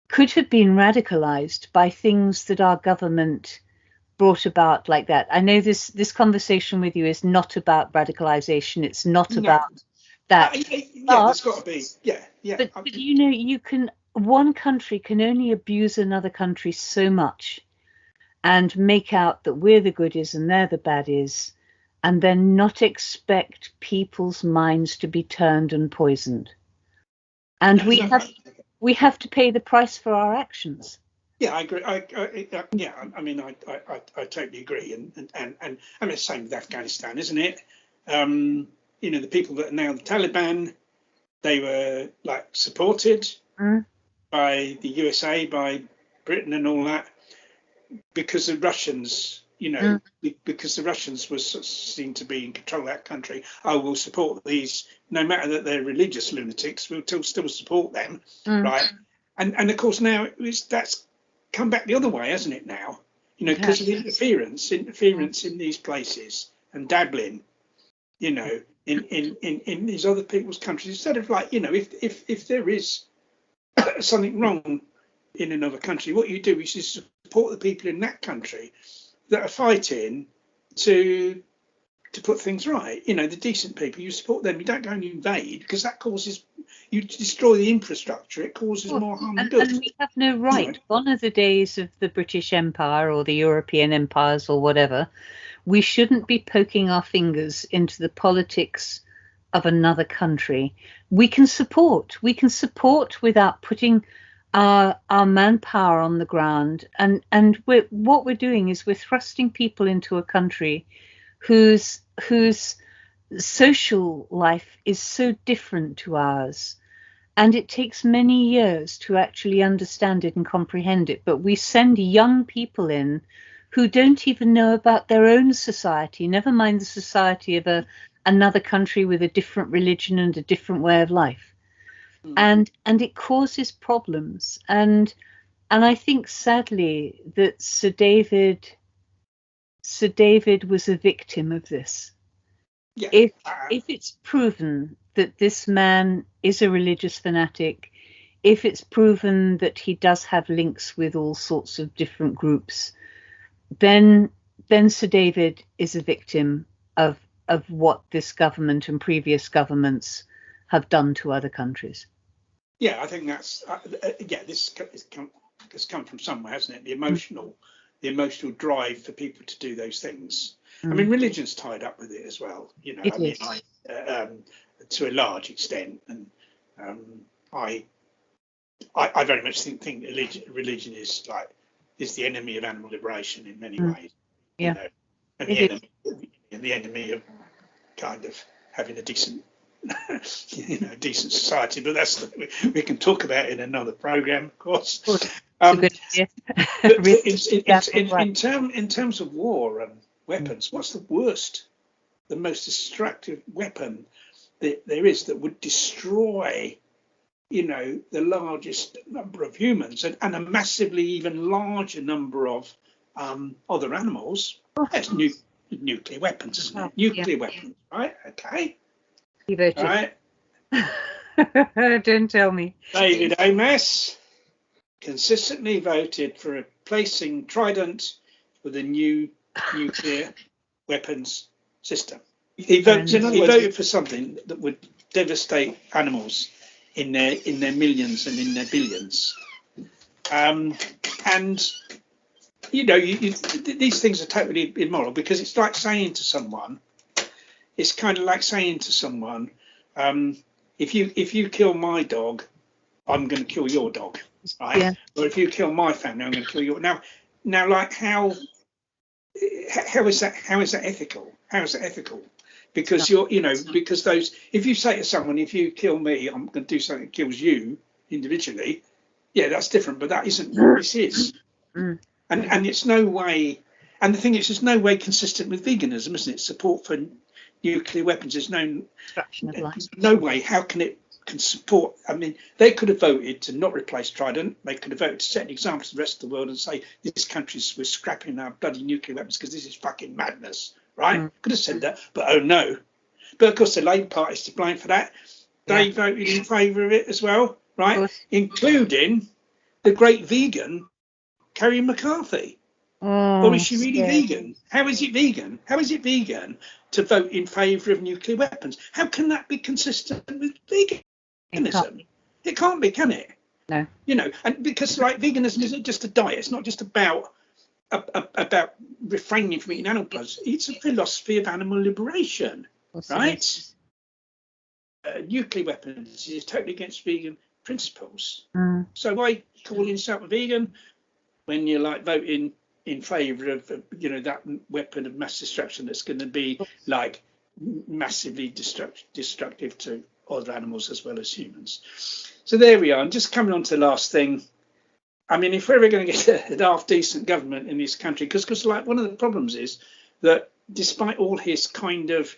could have been radicalized by things that our government brought about like that. I know this conversation with you is not about radicalization. It's not about that. Yeah, there's got to be. Yeah. But you know, one country can only abuse another country so much and make out that we're the goodies and they're the baddies, and then not expect people's minds to be turned and poisoned. And we have to pay the price for our actions. Yeah, I agree. Yeah, I mean, I totally agree. And I mean, the same with Afghanistan, isn't it? You know, the people that are now the Taliban, they were like supported by the USA, by Britain, and all that, because the Russians, you know, because the Russians were seen to be in control of that country. I will support these, no matter that they're religious lunatics. We'll still support them, right? And of course now that's come back the other way, hasn't it? Now, you know, because of interference in these places and dabbling, you know, in these other people's countries, instead of like, you know, if there is something wrong in another country, what you do is you support the people in that country that are fighting to put things right. You know, the decent people, you support them. You don't go and invade, because that causes, you destroy the infrastructure. It causes more harm than good. And we have no right. You know, gone are the days of the British Empire or the European empires or whatever. We shouldn't be poking our fingers into the politics of another country. We can support without putting our manpower on the ground. And what we're doing is we're thrusting people into a country whose social life is so different to ours. And it takes many years to actually understand it and comprehend it. But we send young people in who don't even know about their own society, never mind the society of another country with a different religion and a different way of life. And it causes problems. And I think sadly that Sir David was a victim of this. Yeah. If it's proven that this man is a religious fanatic, if it's proven that he does have links with all sorts of different groups, then Sir David is a victim of what this government and previous governments have done to other countries. Yeah, I think that's this has come from somewhere, hasn't it? The emotional drive for people to do those things. I mean, religion's tied up with it as well. You know, to a large extent, and I very much think religion is the enemy of animal liberation in many ways. Yeah, you know, and the enemy of kind of having a decent. Decent society, but we can talk about it in another program, of course. In terms of war and weapons, what's the most destructive weapon that there is that would destroy, the largest number of humans and a massively even larger number of other animals? That's nuclear weapons, isn't it? Nuclear weapons, right? Okay. He voted. Right. Don't tell me. David Amess consistently voted for replacing Trident with a new nuclear weapons system. He voted for something that would devastate animals in their millions and in their billions. These things are totally immoral, because it's like saying to someone. It's kind of like saying to someone, if you kill my dog, I'm going to kill your dog, right? Yeah. Or if you kill my family, I'm going to kill your. Now, like how is that ethical? How is that ethical? Because because those, if you say to someone, if you kill me, I'm going to do something that kills you individually. Yeah, that's different, but that isn't what this is. Mm. And it's no way. And the thing is, it's no way consistent with veganism, isn't it? Support for nuclear weapons is Destruction of life. no way. How can it support? I mean, they could have voted to not replace Trident. They could have voted to set an example to the rest of the world and say, this country's, we're scrapping our bloody nuclear weapons because this is fucking madness, right? Could have said that, but oh no. But of course, the Labour Party's to blame for that. They voted in favour of it as well, right? Including the great vegan Kerry McCarthy. Or is she really vegan? How is it vegan? How is it vegan to vote in favour of nuclear weapons? How can that be consistent with veganism? It can't be, can it? No. And because like veganism isn't just a diet. It's not just about refraining from eating animal products. It's a philosophy of animal liberation, right? Nuclear weapons is totally against vegan principles. So why call yourself a vegan when you're like voting in favour of that weapon of mass destruction that's going to be like massively destructive to other animals as well as humans? So there we are. And just coming on to the last thing. I mean, if we're ever going to get a half decent government in this country, because like one of the problems is that despite all his kind of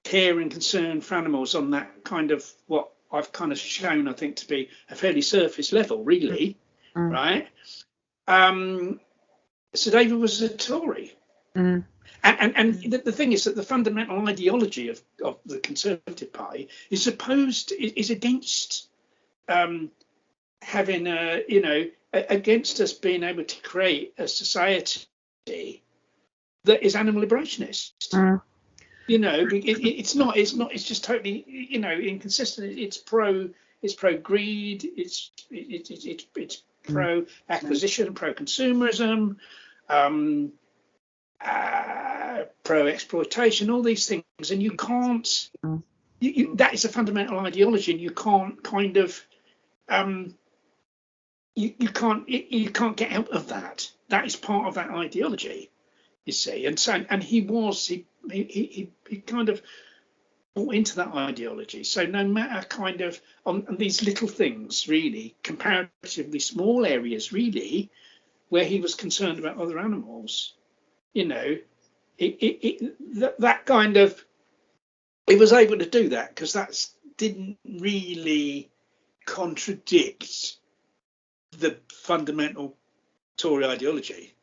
care and concern for animals on that kind of what I've kind of shown, I think, to be a fairly surface level, really, right? Sir David was a Tory. And the thing is that the fundamental ideology of the Conservative Party is against having against us being able to create a society that is animal liberationist. It's just totally inconsistent. It's pro greed. It's pro acquisition, pro consumerism, pro exploitation, all these things, and you can't. That is a fundamental ideology, and you can't kind of you can't get out of that. That is part of that ideology, you see. And so, and he kind of bought into that ideology. So no matter kind of on these little things, really, comparatively small areas, really, where he was concerned about other animals, that kind of, he was able to do that because that didn't really contradict the fundamental Tory ideology.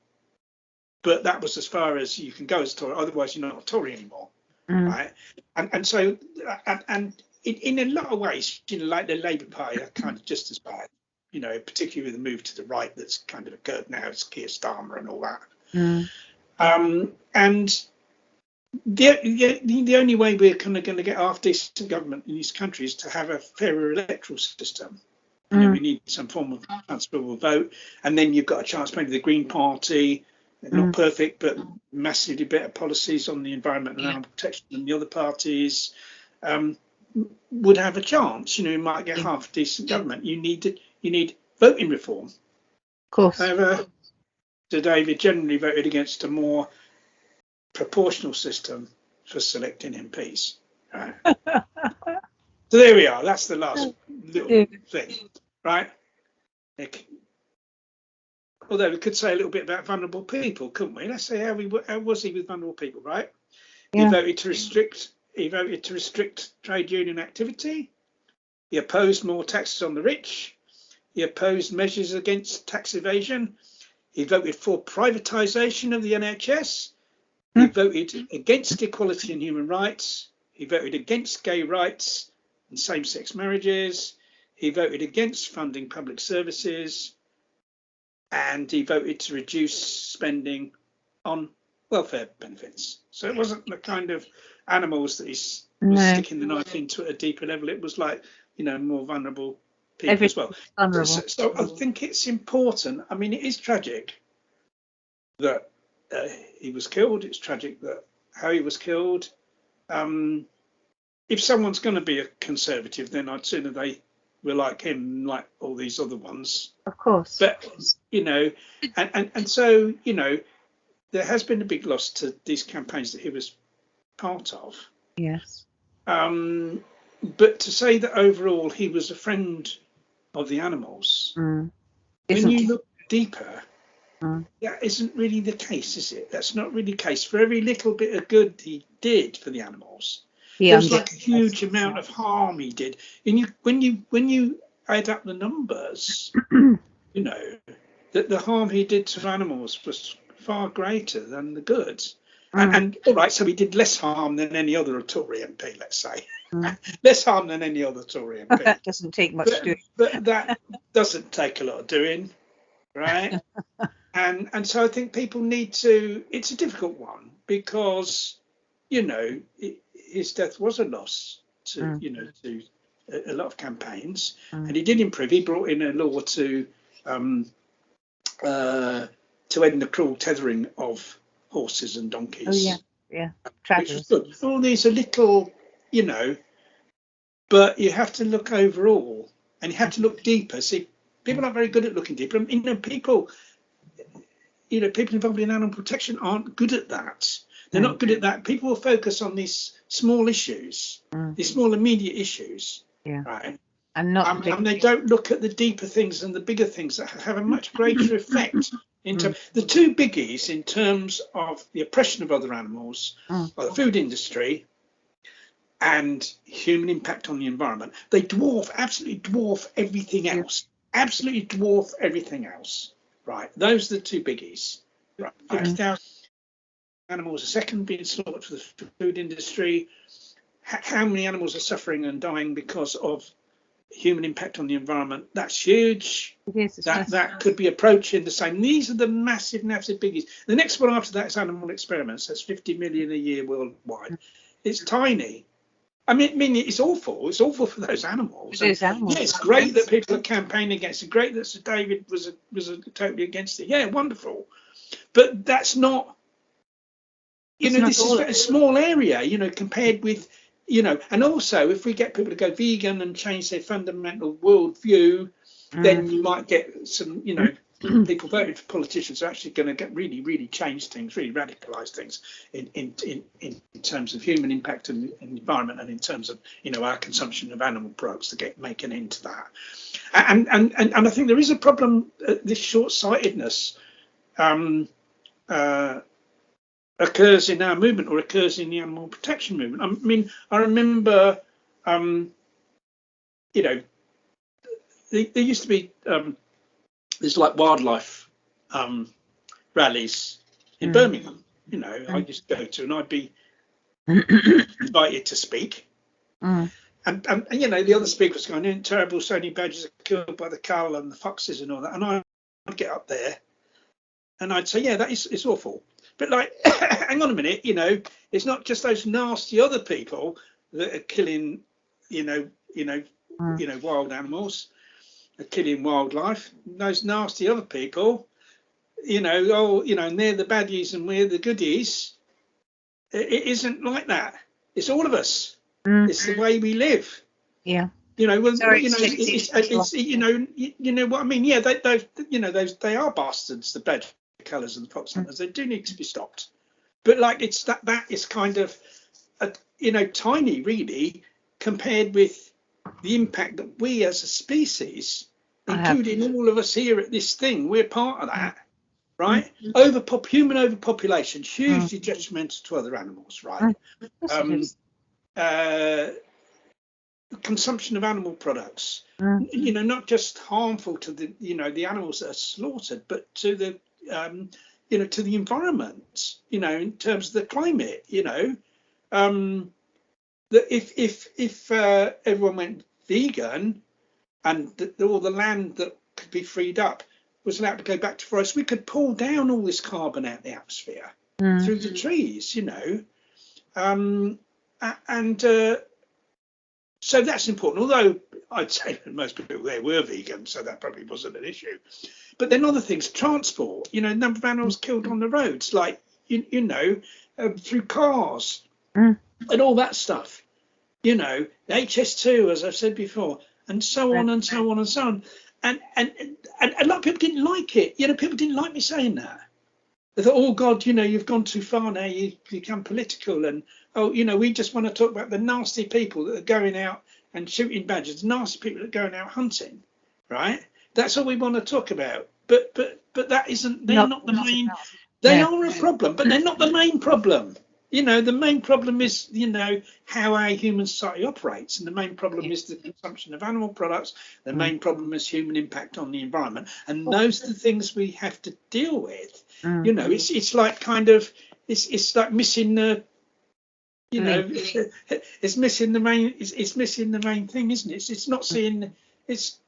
But that was as far as you can go as a Tory. Otherwise, you're not a Tory anymore, right? And so, and in a lot of ways, like the Labour Party are kind of just as bad, particularly with the move to the right that's kind of occurred now. It's Keir Starmer and all that. And the only way we're kind of going to get half decent government in this country is to have a fairer electoral system. We need some form of transferable vote, and then you've got a chance. Maybe the Green Party, not perfect, but massively better policies on the environment and animal protection than the other parties, would have a chance. You might get half decent government. You need voting reform. Of course. However, Sir David generally voted against a more proportional system for selecting MPs. Right? So there we are. That's the last little thing, right? Although we could say a little bit about vulnerable people, couldn't we? Let's say how was he with vulnerable people, right? He voted to restrict trade union activity. He opposed more taxes on the rich. He opposed measures against tax evasion. He voted for privatisation of the NHS. He voted against equality and human rights. He voted against gay rights and same-sex marriages. He voted against funding public services. And he voted to reduce spending on welfare benefits. So it wasn't the kind of animals that he was sticking the knife into at a deeper level. It was like, more vulnerable people as well. So I think it's important. I mean, it is tragic that he was killed. It's tragic that how he was killed. If someone's going to be a conservative, then I'd sooner they were like him, like all these other ones. Of course. But, you know, and so, you know, there has been a big loss to these campaigns that he was part of. Yes. But to say that overall he was a friend of the animals, when you look deeper, that isn't really the case, is it? That's not really the case. For every little bit of good he did for the animals, there's like a huge amount of harm he did. And when you add up the numbers, you know, that the harm he did to animals was far greater than the good. And all right, so he did less harm than any other Tory MP, let's say. Less harm than any other Tory MP. That doesn't take much doing. But that doesn't take a lot of doing, right? And so I think people need to. It's a difficult one because, you know, his death was a loss to, you know, to a lot of campaigns, and he did improve. He brought in a law to end the cruel tethering of horses and donkeys. Oh yeah. Which was good. All these are little, you know, but you have to look overall, and you have to look deeper. See, people aren't very good at looking deeper. You know, people involved in animal protection aren't good at that. They're not good at that. People will focus on these small issues, these small immediate issues, right? And they don't look at the deeper things and the bigger things that have a much greater effect. The two biggies in terms of the oppression of other animals are the food industry and human impact on the environment. They absolutely dwarf everything else. Absolutely dwarf everything else. Right. Those are the two biggies. Right. 50,000 animals a second being slaughtered for the food industry. How many animals are suffering and dying because of human impact on the environment? That's huge. That could be approaching the same. These are the massive biggies. The next one after that is animal experiments. That's 50 million a year worldwide. It's tiny. I mean, it's awful. It's awful for those animals. Yeah, it's great that people are campaigning against it. Great that Sir David was totally against it. Yeah, wonderful. But that's not. You know, this is a small area. You know, compared with. You know, and also if we get people to go vegan and change their fundamental worldview, then you might get some, you know, people voting for politicians who are actually going to get really change things, really radicalise things in terms of human impact and environment, and in terms of, you know, our consumption of animal products to make an end to that. And I think there is a problem. This short-sightedness occurs in our movement, or occurs in the animal protection movement. I mean, I remember, you know, there used to be there's like wildlife rallies in Birmingham. You know, I used to go to, and I'd be invited to speak. And you know, the other speakers going, terrible, so many badgers are killed by the cull and the foxes and all that. And I'd get up there and I'd say, yeah, it's awful. But like, hang on a minute, you know, it's not just those nasty other people that are killing, wild animals, are killing wildlife. Those nasty other people, you know, and they're the baddies and we're the goodies. It isn't like that. It's all of us. It's the way we live. Yeah. You know, well, you know, it's you know what I mean. Yeah, they are bastards, the badger colours and the fox hunters. They do need to be stopped. But like, it's that is kind of, tiny really compared with the impact that we as a species, including all of us here at this thing, we're part of that, right? Human overpopulation, hugely detrimental to other animals, right? Consumption of animal products, you know, not just harmful to the animals that are slaughtered, but to the to the environment, in terms of the climate, that if everyone went vegan and all the land that could be freed up was allowed to go back to forests, we could pull down all this carbon out of the atmosphere through the trees, so that's important, although I'd say that most people there were vegan, so that probably wasn't an issue. But then other things, transport, number of animals killed on the roads, like, through cars and all that stuff. The HS2, as I've said before, and so on and so on and so on. And a lot of people didn't like it. People didn't like me saying that. They thought, oh God, you've gone too far now. You become political, and we just want to talk about the nasty people that are going out and shooting badgers, the nasty people that are going out hunting, right? That's all we want to talk about. But that isn't. They're not the main. They are a problem, but they're not the main problem. The main problem is, how our human society operates. And the main problem is the consumption of animal products. The main problem is human impact on the environment. And those are the things we have to deal with. It's like it's like missing the, it's missing the main, it's missing the main thing, isn't it? It's not seeing, it's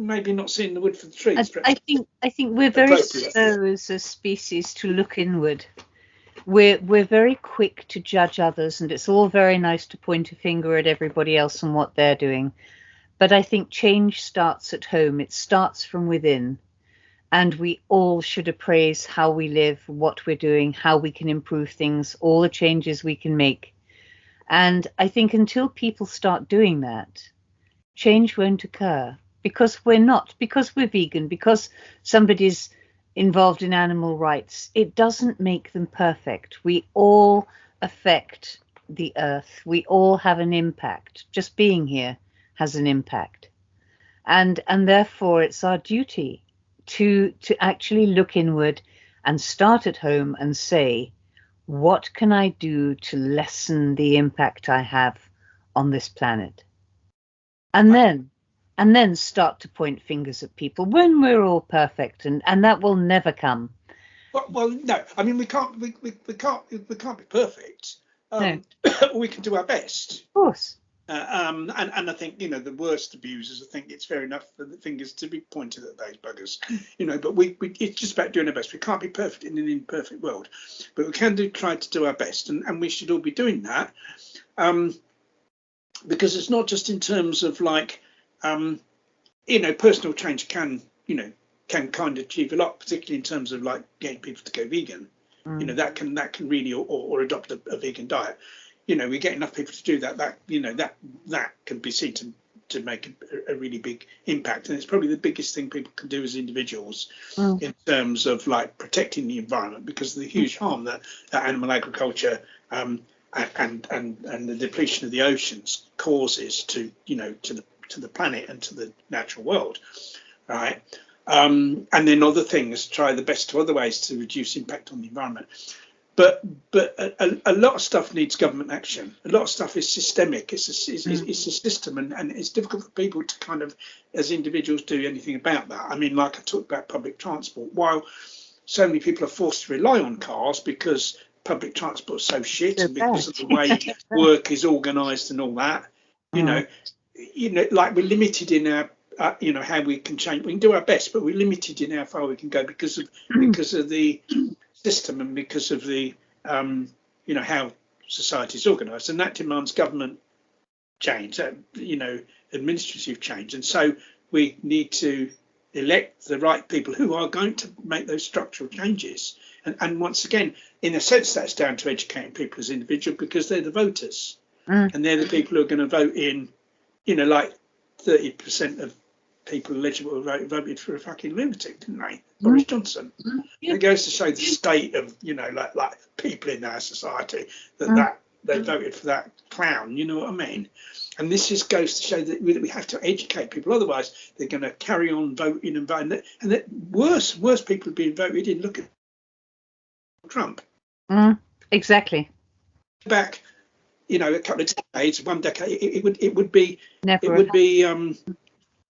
maybe not seeing the wood for the trees. I think we're very slow as a species to look inward. We're very quick to judge others, and it's all very nice to point a finger at everybody else and what they're doing. But I think change starts at home. It starts from within. And we all should appraise how we live, what we're doing, how we can improve things, all the changes we can make. And I think until people start doing that, change won't occur. Because we're vegan, because somebody's involved in animal rights, it doesn't make them perfect. We all affect the earth. We all have an impact. Just being here has an impact. And therefore it's our duty to actually look inward and start at home and say, what can I do to lessen the impact I have on this planet? And then start to point fingers at people when we're all perfect, and that will never come. Well, no. I mean, we can't be perfect. No. We can do our best. Of course. And I think the worst abusers. I think it's fair enough for the fingers to be pointed at those buggers. But it's just about doing our best. We can't be perfect in an imperfect world, but we can try to do our best, and we should all be doing that. Because it's not just in terms of like. Personal change can kind of achieve a lot, particularly in terms of like getting people to go vegan. That can really or adopt a vegan diet. We get enough people to do that. That can be seen to make a really big impact, and it's probably the biggest thing people can do as individuals in terms of like protecting the environment, because of the huge harm that animal agriculture and the depletion of the oceans causes to the planet and to the natural world, right? And then other things, try the best to other ways to reduce impact on the environment. But a lot of stuff needs government action. A lot of stuff is systemic. It's a system, and it's difficult for people to kind of, as individuals, do anything about that. I mean, like I talked about public transport. While so many people are forced to rely on cars because public transport is so shit, and because of the way work is organised and all that, like we're limited in our, how we can change. We can do our best, but we're limited in how far we can go because of the system and because of the, how society is organised, and that demands government change, administrative change, and so we need to elect the right people who are going to make those structural changes. And once again, in a sense, that's down to educating people as individuals, because they're the voters, and they're the people who are going to vote in. Like 30% of people eligible voted for a fucking lunatic, didn't they? Boris Johnson. It goes to show the state of, like people in our society that they voted for that clown. You know what I mean? And this just goes to show that we have to educate people. Otherwise, they're going to carry on voting and voting. And that worse people are being voted in. Look at Trump. Exactly. Back. A couple of decades, one decade, it would be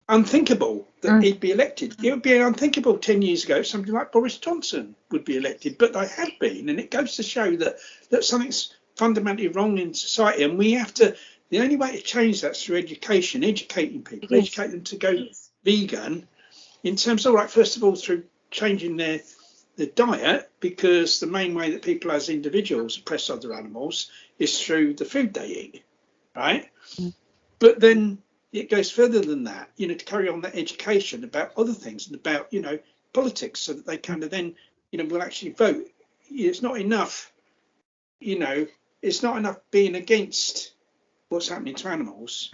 unthinkable that he'd be elected. It would be unthinkable 10 years ago if somebody like Boris Johnson would be elected, but they have been, and it goes to show that something's fundamentally wrong in society, and we have to. The only way to change that is through education, educating people, educate them to go vegan. In terms of, like, first of all, through changing their diet, because the main way that people as individuals oppress other animals is through the food they eat, right? But then it goes further than that, to carry on that education about other things and about, politics, so that they kind of then, will actually vote. It's not enough, it's not enough being against what's happening to animals.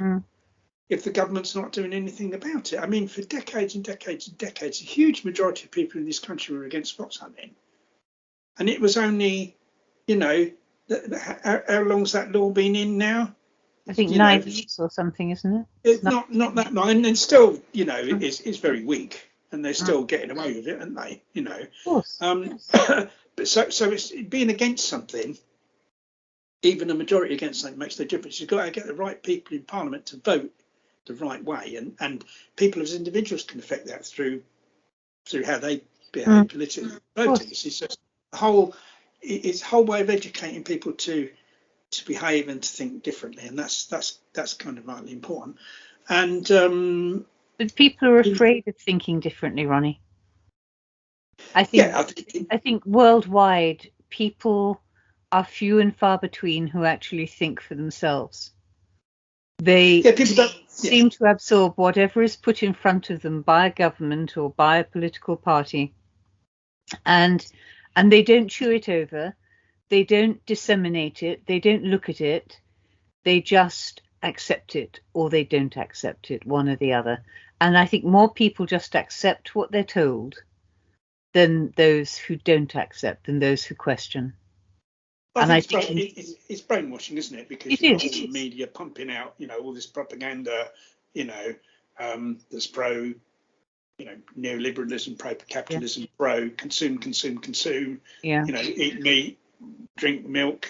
if the government's not doing anything about it. I mean, for decades and decades and decades, a huge majority of people in this country were against fox hunting. And it was only, you know, how long's that law been in now? I think 9 years or something, isn't it? It's not that long, and still, you know, it's very weak, and they're still getting away with it, aren't they? You know, of course. But so it's being against something, even a majority against something makes no difference. You've got to get the right people in Parliament to vote the right way, and people as individuals can affect that through how they behave politically, voting. It's just a whole way of educating people to behave and to think differently, and that's kind of vitally important. And but people are afraid of thinking differently, Ronnie. I think worldwide people are few and far between who actually think for themselves. They seem to absorb whatever is put in front of them by a government or by a political party, and they don't chew it over. They don't disseminate it. They don't look at it. They just accept it, or they don't accept it, one or the other. And I think more people just accept what they're told than those who don't accept, than those who question. I think it's brainwashing, isn't it? Because you've got all the media pumping out, you know, all this propaganda, you know, that's pro, you know, neoliberalism, pro capitalism, pro consume, you know, eat meat, drink milk,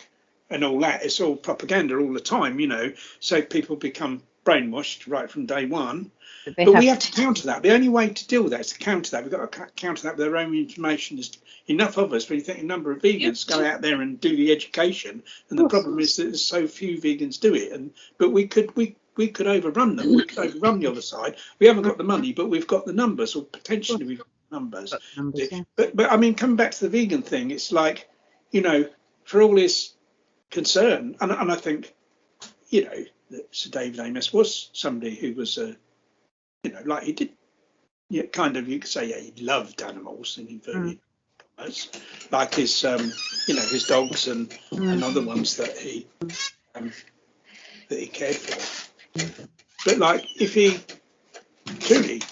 and all that. It's all propaganda all the time, you know, so people become brainwashed right from day one. But we have to counter that. The only way to deal with that is to counter that. We've got to counter that with our own information. There's enough of us, but you think a number of vegans go out there and do the education, and the problem is that there's so few vegans do it. But we could overrun them. We could overrun the other side. We haven't got the money, but we've got the numbers, or potentially we've got the numbers. But I mean, coming back to the vegan thing, it's like, you know, for all his concern, and I think, you know, that Sir David Amess was somebody who was you know, like he did, kind of, you could say, he loved animals in inverted commas, like his, you know, his dogs and other ones that he cared for. But like, if he truly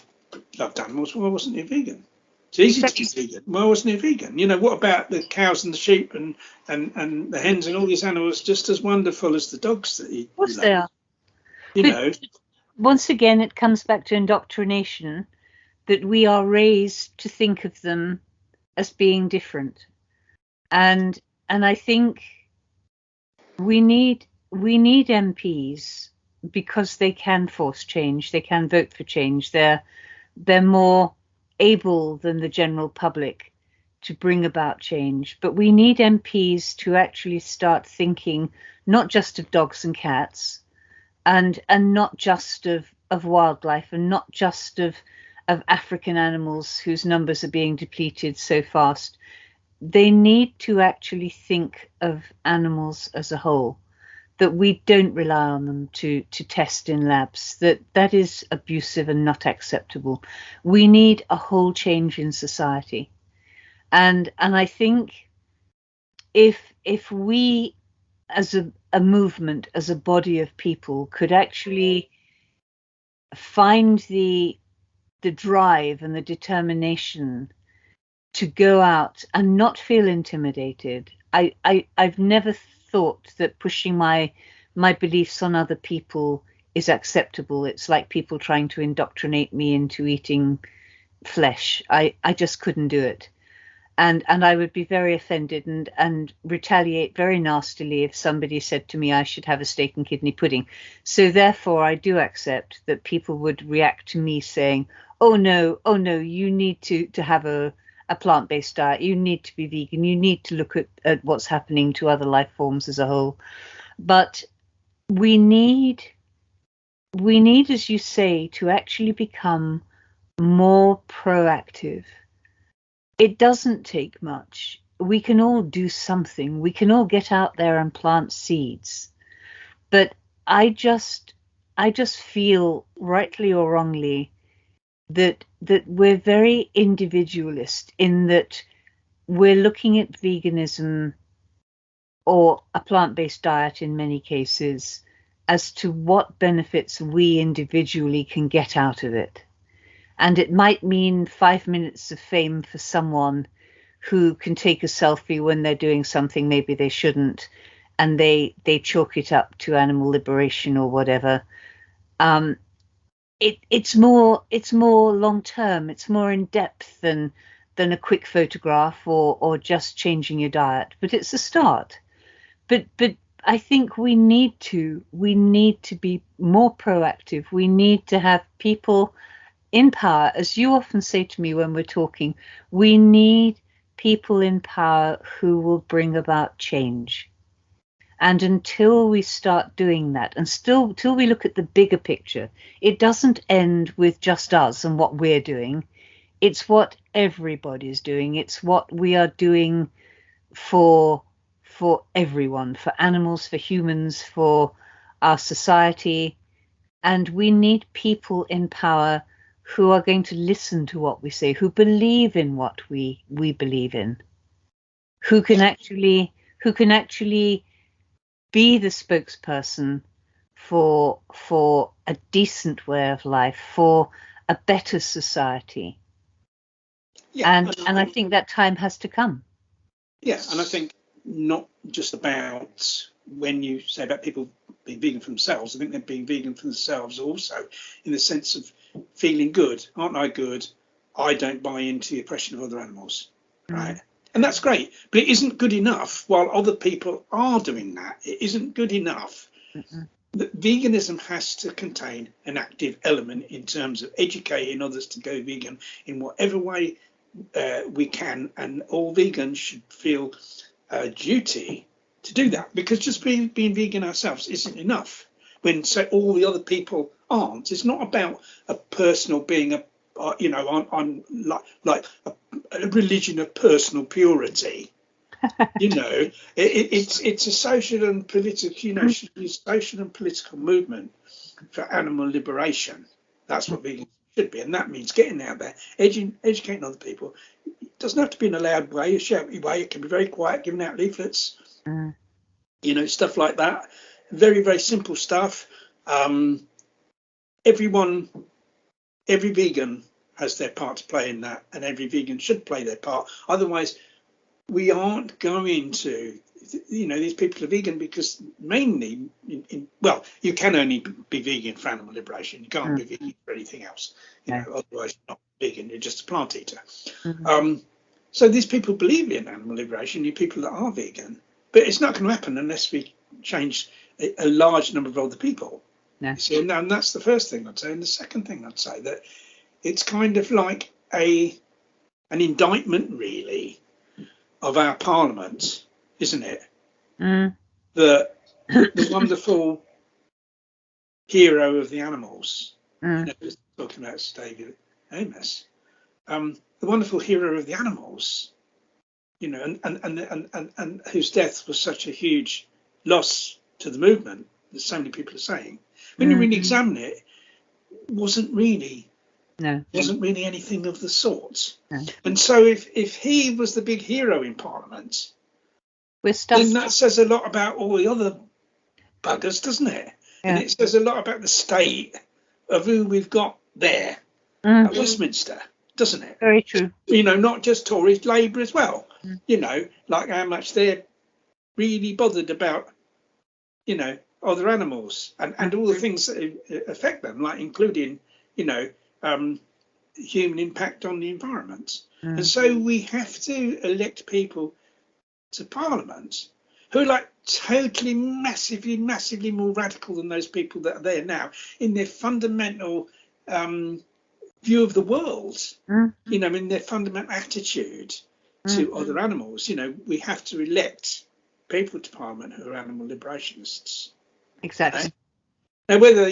loved animals, why wasn't he a vegan? It's easy to be vegan. Why wasn't he a vegan? You know, what about the cows and the sheep and the hens and all these animals just as wonderful as the dogs that he loved? They are. You know. Once again, it comes back to indoctrination, that we are raised to think of them as being different, and I think we need MPs because they can force change, they can vote for change. They're more able than the general public to bring about change, but we need MPs to actually start thinking not just of dogs and cats, and not just of wildlife, and not just of African animals whose numbers are being depleted so fast. They need to actually think of animals as a whole, that we don't rely on them to test in labs, that is abusive and not acceptable. We need a whole change in society. And I think if we as a movement, as a body of people, could actually find the drive and the determination to go out and not feel intimidated. I've never thought that pushing my beliefs on other people is acceptable. It's like people trying to indoctrinate me into eating flesh. I just couldn't do it. And I would be very offended and retaliate very nastily if somebody said to me I should have a steak and kidney pudding. So therefore, I do accept that people would react to me saying, oh no, you need to have a plant-based diet. You need to be vegan. You need to look at what's happening to other life forms as a whole. But we need, as you say, to actually become more proactive. It doesn't take much. We can all do something. We can all get out there and plant seeds. But I just feel, rightly or wrongly, that we're very individualist in that we're looking at veganism or a plant-based diet in many cases as to what benefits we individually can get out of it. And it might mean 5 minutes of fame for someone who can take a selfie when they're doing something maybe they shouldn't, and they chalk it up to animal liberation or whatever. It's more long term. It's more in depth than a quick photograph or just changing your diet. But it's a start. But I think we need to be more proactive. We need to have people in power, as you often say to me when we're talking. We need people in power who will bring about change. And until we start doing that, and till we look at the bigger picture, it doesn't end with just us and what we're doing. It's what everybody's doing. It's what we are doing for everyone, for animals, for humans, for our society. And we need people in power who are going to listen to what we say, who believe in what we believe in, who can actually be the spokesperson for a decent way of life, for a better society. Yeah, and I think that time has to come. Yeah, and I think not just about when you say about people being vegan for themselves, I think they're being vegan for themselves also in the sense of feeling good. Aren't I good? I don't buy into the oppression of other animals, right? And that's great, but it isn't good enough while other people are doing that. It isn't good enough. That veganism has to contain an active element in terms of educating others to go vegan in whatever way we can, and all vegans should feel a duty to do that, because just being vegan ourselves isn't enough when all the other people aren't. It's not about a personal being on like a religion of personal purity. It's a social and political, social and political movement for animal liberation. That's what vegan should be, and that means getting out there, educating other people. It doesn't have to be in a loud way, a shouty way. It can be very quiet, giving out leaflets, stuff like that. Very, very simple stuff. Every vegan has their part to play in that, and every vegan should play their part. Otherwise, we aren't going to, these people are vegan because mainly, you can only be vegan for animal liberation. You can't be vegan for anything else. Otherwise you're not vegan, you're just a plant eater. So these people believe in animal liberation, you people that are vegan, but it's not going to happen unless we change a large number of other people. See, and that's the first thing I'd say. And the second thing I'd say, that it's kind of like an indictment, really, of our parliament, isn't it? The wonderful hero of the animals, talking about Sir David Amess, the wonderful hero of the animals, and whose death was such a huge loss to the movement, that so many people are saying. When you really examine it, wasn't really anything of the sort. And so if he was the big hero in Parliament, then that says a lot about all the other buggers, doesn't it? And it says a lot about the state of who we've got there at Westminster, doesn't it? Very true. Not just Tories, Labour as well. Like how much they're really bothered about, other animals and all the things that affect them, like including, human impact on the environment. And so we have to elect people to Parliament who are like totally, massively more radical than those people that are there now in their fundamental view of the world, in their fundamental attitude to other animals. We have to elect people to Parliament who are animal liberationists. Exactly. Now, whether,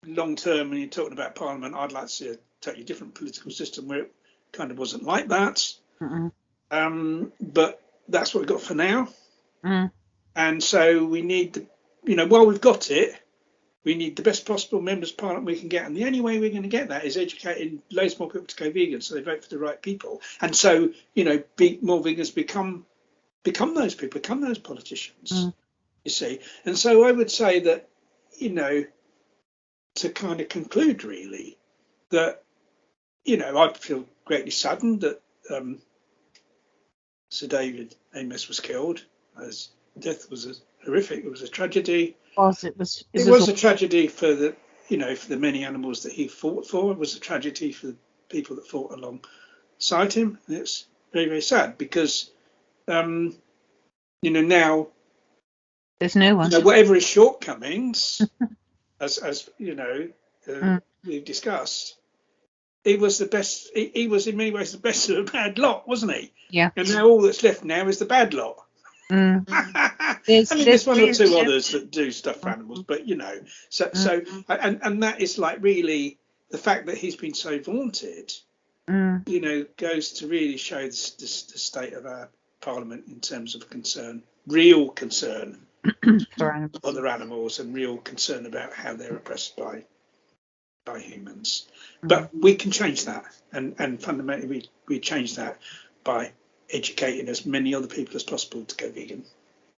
long term, when you're talking about Parliament, I'd like to see a totally different political system where it kind of wasn't like that. But that's what we've got for now. And so we need while we've got it, we need the best possible members of Parliament we can get. And the only way we're going to get that is educating loads more people to go vegan, so they vote for the right people. And so, more vegans become those people, become those politicians. you see. And so I would say that, to kind of conclude really, that, I feel greatly saddened that Sir David Amess was killed. His death was horrific. It was a tragedy. It was a tragedy for the, for the many animals that he fought for. It was a tragedy for the people that fought alongside him. And it's very, very sad because, now there's no one. Whatever his shortcomings, as we've discussed, he was the best. He was in many ways the best of a bad lot, wasn't he? Yeah. And now all that's left now is the bad lot. There's one or two others that do stuff for animals, but so and that is like really the fact that he's been so vaunted, goes to really show the state of our Parliament in terms of concern, real concern for other animals, and real concern about how they're oppressed by humans. But we can change that, and fundamentally we change that by educating as many other people as possible to go vegan.